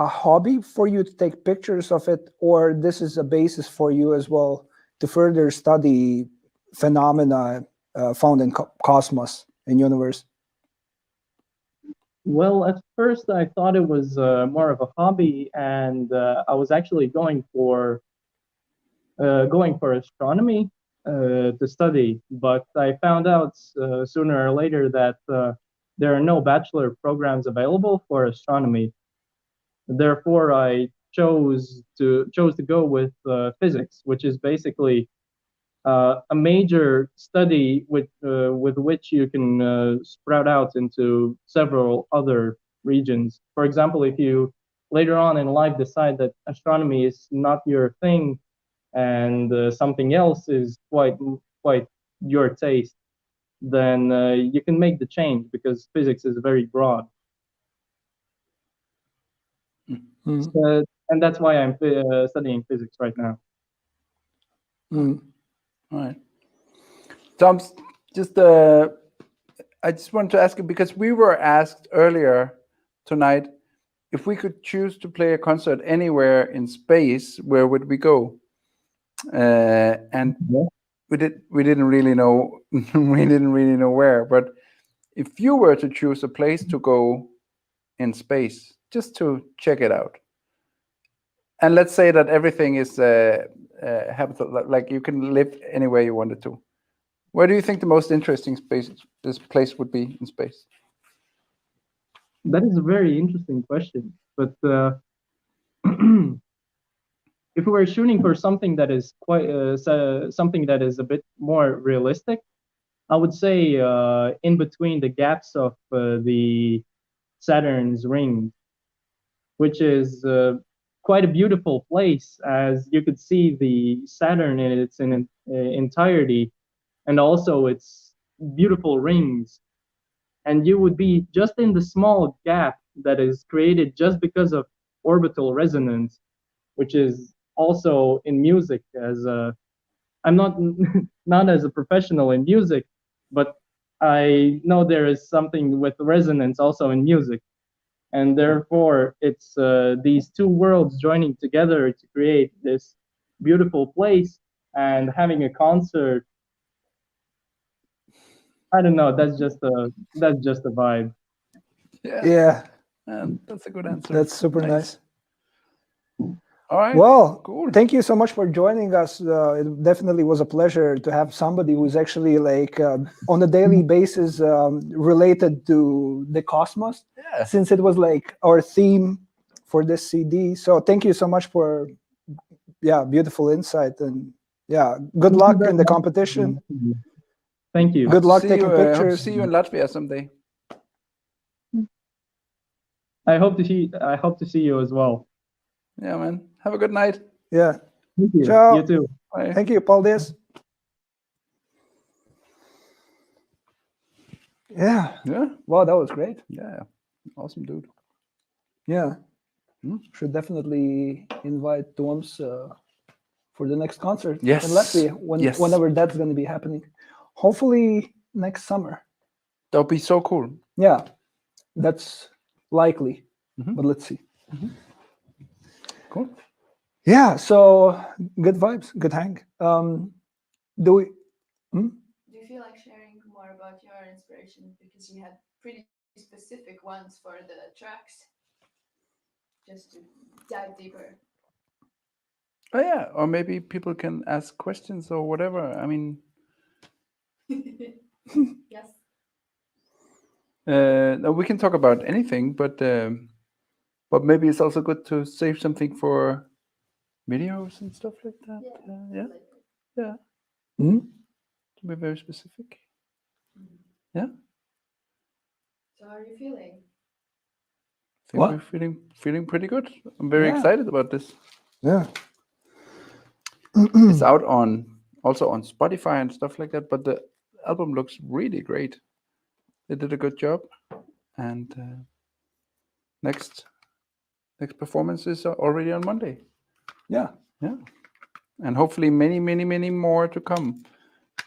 hobby for you to take pictures of it, or this is a basis for you as well to further study phenomena found in cosmos and universe? Well, at first I thought it was more of a hobby, and I was actually going for astronomy to study, but I found out sooner or later that there are no bachelor programs available for astronomy. Therefore, I chose to go with physics, which is basically a major study with which you can sprout out into several other regions. For example, if you later on in life decide that astronomy is not your thing, and something else is quite your taste, then you can make the change, because physics is very broad. And that's why I'm studying physics right now. Mm. All right. Toms, I just want to ask you, because we were asked earlier tonight if we could choose to play a concert anywhere in space, where would we go? And we didn't really know we didn't really know where. But if you were to choose a place to go in space, just to check it out, and let's say that everything is habitable, like you can live anywhere you wanted to, where do you think the most interesting this place would be in space? That is a very interesting question, but if we were shooting for something that is something that is a bit more realistic, I would say in between the gaps of the Saturn's rings, which is quite a beautiful place, as you could see the Saturn in its entirety, and also its beautiful rings. And you would be just in the small gap that is created just because of orbital resonance, which is also in music. As I'm not not as a professional in music, but I know there is something with resonance also in music, and therefore it's these two worlds joining together to create this beautiful place and having a concert. I don't know. That's just a vibe. Yeah, that's a good answer. that's super nice. All right. Well, cool. Thank you so much for joining us. It definitely was a pleasure to have somebody who's actually like on a daily basis related to the cosmos, since it was like our theme for this CD. So thank you so much for beautiful insight, and good luck in the competition. Thank you. Good luck See taking you, hope to pictures. see you in Latvia someday. I hope to see you as well. Yeah, man. Have a good night. Yeah. Thank you. Ciao. You too. Bye. Thank you, Paldies. Yeah. Yeah. Wow, that was great. Yeah. Awesome, dude. Yeah. Hmm? Should definitely invite Toms for the next concert Yes. in Latvia Yes. whenever that's going to be happening. Hopefully next summer. That would be so cool. Yeah, that's likely, Mhm. but let's see. Cool. Yeah, so good vibes, good hang. Do we? Do you feel like sharing more about your inspiration, because you had pretty specific ones for the tracks? Just to dive deeper. Oh yeah, or maybe people can ask questions or whatever. I mean, Yes. no, we can talk about anything, but maybe it's also good to save something for videos and stuff like that. Yeah. Yeah. Mhm. To be very specific. Yeah. So how are you feeling? I think What? we're feeling pretty good. I'm very Yeah. excited about this. Yeah. It's out also on Spotify and stuff like that, but the album looks really great. They did a good job, and next performance is already on Monday. Yeah. And hopefully many more to come.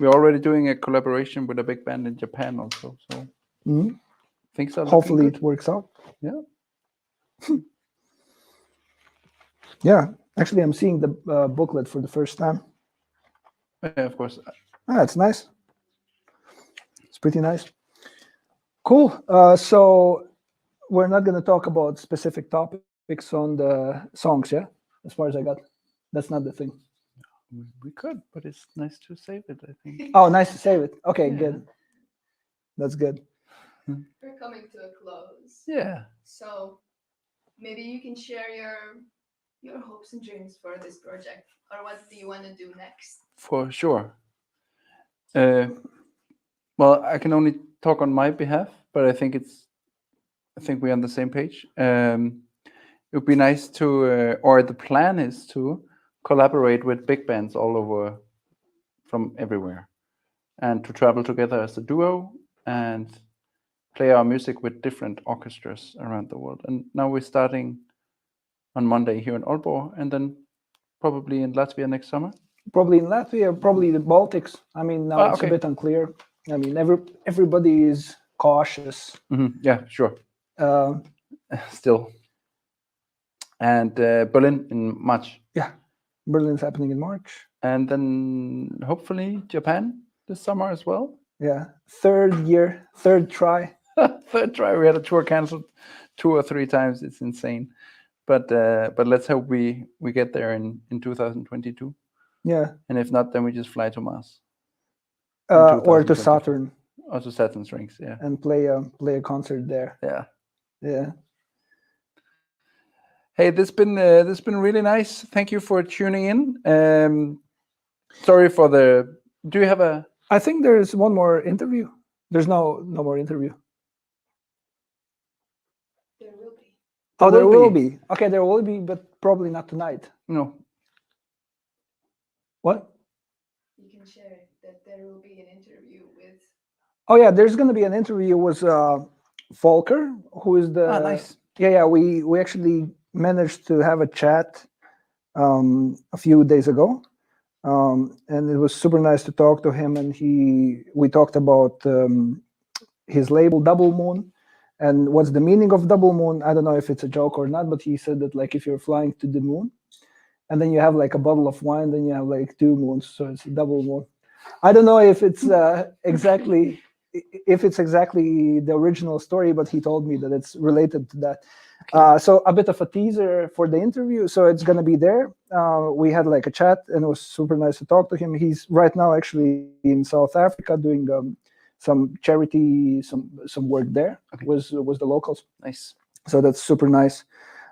We're already doing a collaboration with a big band in Japan also, so Mhm. things are Hopefully looking it works out. good. Yeah. Actually, I'm seeing the booklet for the first time. Yeah, of course. It's nice. It's pretty nice. Cool. So we're not going to talk about specific topics on the songs, yeah? As far as I got. That's not the thing. We could, but it's nice to save it, I think. Oh, nice to save it. Okay, Yeah. good. That's good. We're coming to a close. Yeah. So maybe you can share your hopes and dreams for this project, or what do you want to do next? For sure. Well, I can only talk on my behalf, but I think we're on the same page. It would be nice to, or the plan is to collaborate with big bands all over, from everywhere, and to travel together as a duo and play our music with different orchestras around the world. And now we're starting on Monday here in Aalborg, and then probably in Latvia next summer. Probably in Latvia, probably the Baltics. I mean, now it's okay. a bit unclear. I mean, everybody is cautious. Yeah, sure. Still. And Berlin in March. Yeah, Berlin's happening in March. And then hopefully Japan this summer as well. Yeah, third try. Third try. We had a tour canceled 2 or 3 times. It's insane. But let's hope we get there in 2022. Yeah. And if not, then we just fly to Mars. Or to Saturn. Or to Saturn's rings, yeah. And play a concert there. Yeah. Yeah. Hey, this has been really nice. Thank you for tuning in. Sorry for the. Do you have a? I think there's one more interview. There's no more interview. There will be. Oh, there will be. Okay, there will be, but probably not tonight. No. What? You can share that there will be an interview with. Oh yeah, there's going to be an interview with Volker, who is the. Nice. Yeah. We actually managed to have a chat a few days ago, and it was super nice to talk to him. And we talked about his label Double Moon, and what's the meaning of Double Moon. I don't know if it's a joke or not, but he said that like if you're flying to the moon, and then you have like a bottle of wine, then you have like 2 moons, so it's a double moon. I don't know if it's exactly the original story, but he told me that it's related to that. Okay. So a bit of a teaser for the interview. So it's going to be there. We had like a chat, and it was super nice to talk to him. He's right now actually in South Africa doing some charity, some work there. Okay. Was the locals. Nice. So that's super nice.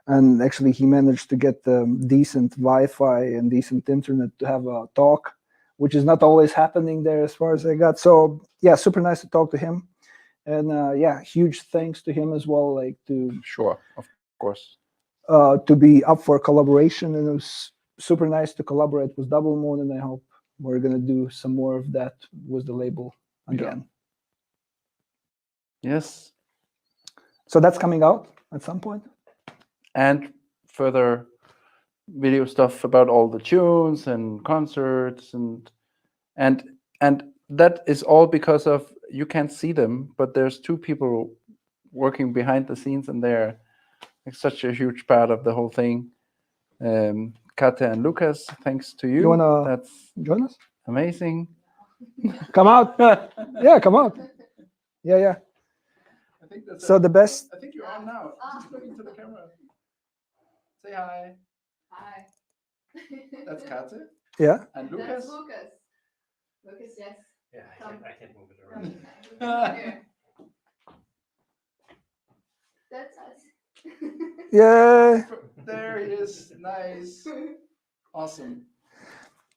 And actually, he managed to get decent Wi-Fi and decent internet to have a talk, which is not always happening there as far as I got. So yeah, super nice to talk to him. And yeah, huge thanks to him as well, like to sure, of course, to be up for collaboration. And it was super nice to collaborate with Double Moon, and I hope we're gonna do some more of that with the label again. Yeah. Yes. So that's coming out at some point. And further video stuff about all the tunes and concerts and that is all because of you can't see them, but there's 2 people working behind the scenes, and they're like such a huge part of the whole thing. Kate and Lucas, thanks to you. You wanna That's join us? Amazing. Come out. Yeah, come out. Yeah. I think that's so the best. I think you're on now. Just look into the camera. Say hi. Hi. That's Kate. Yeah. And Lucas. That's Lucas. Lucas, yes. Yeah, I can move it around. Here. That's us. Yeah. There he is. Nice. Awesome.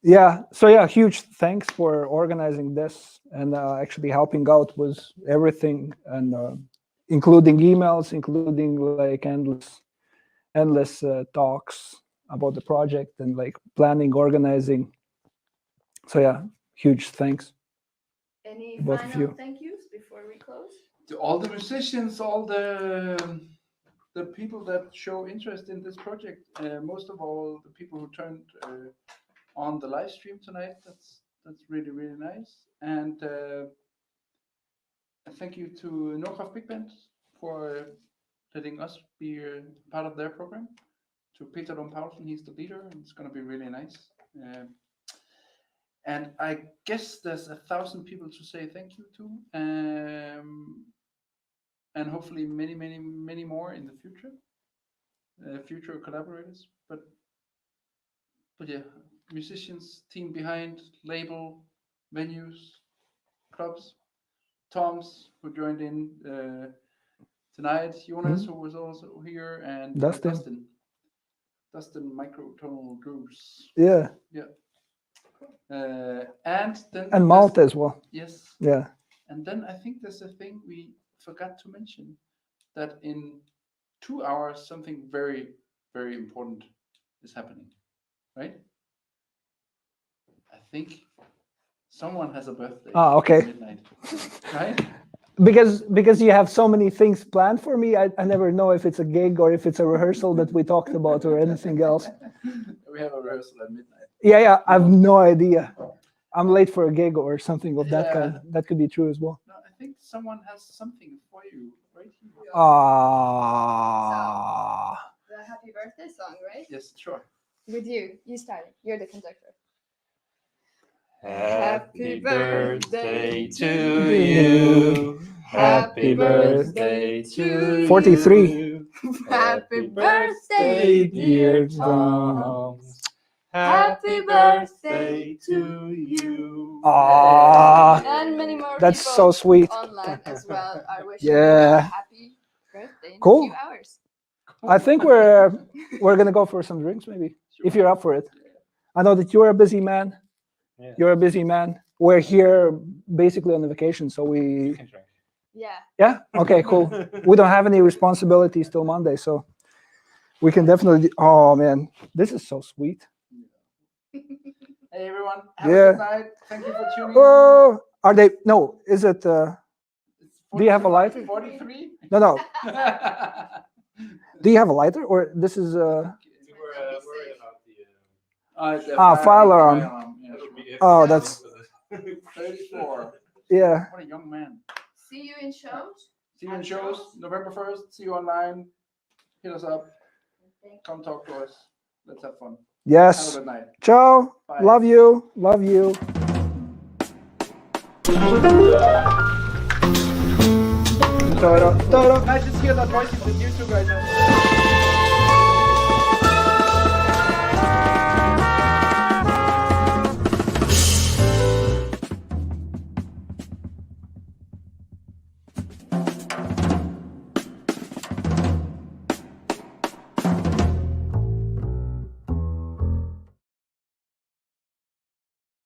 Yeah. So yeah, huge thanks for organizing this and actually helping out with everything, and including emails, including like endless talks about the project and like planning, organizing. So yeah, huge thanks. Any both of you. final thank yous before we close? To all the musicians, all the people that show interest in this project, most of all the people who turned on the live stream tonight. That's really, really nice. And thank you to Knudsen Big Band for letting us be part of their program. To Peter Paulsen, he's the leader, and it's going to be really nice. And I guess there's 1,000 people to say thank you to, and hopefully many, many, many more in the future. Future collaborators, but yeah, musicians, team behind, label, venues, clubs, Toms who joined in tonight, Jonas who was also here, and Dustin Microtonal Grooves. Yeah. And Malta as well. Yes. Yeah. And then I think there's a thing we forgot to mention, that in 2 hours something very, very important is happening, right? I think someone has a birthday. Ah, okay. At midnight, right? Because you have so many things planned for me, I never know if it's a gig or if it's a rehearsal that we talked about or anything else. We have a rehearsal at midnight. Yeah, I have no idea. I'm late for a gig or something of that Yeah. kind. That could be true as well. No, I think someone has something for you right here. Ah. The happy birthday song, right? Yes, sure. With you. You start it. You're the conductor. Happy birthday to you. Happy birthday to 43. you. Happy birthday, dear Toms. Happy birthday to you. Ah. And many more That's people so sweet. online as well are wishing you a Yeah. happy birthday in Cool. a few hours. I think we're gonna go for some drinks, maybe, if you're up for it. I know that you're a busy man. Yeah. You're a busy man. We're here basically on a vacation, so we. Yeah. Yeah. Okay. Cool. We don't have any responsibilities till Monday, so we can definitely. Oh man, this is so sweet. Hey everyone, have Yeah. a good night. Thank you for tuning in. Oh, are they? No. Is it? It's Do you have a lighter? 43? No. Do you have a lighter, or this is? Fire alarm. Yeah. Oh, that's. 34. Yeah. What a young man. See you in shows. See you in shows November 1st. See you online. Hit us up. Come talk to us. Let's have fun. Have a Yes. good night. Ciao. Bye. Love you. Love you. Nice to hear that voice with you two guys.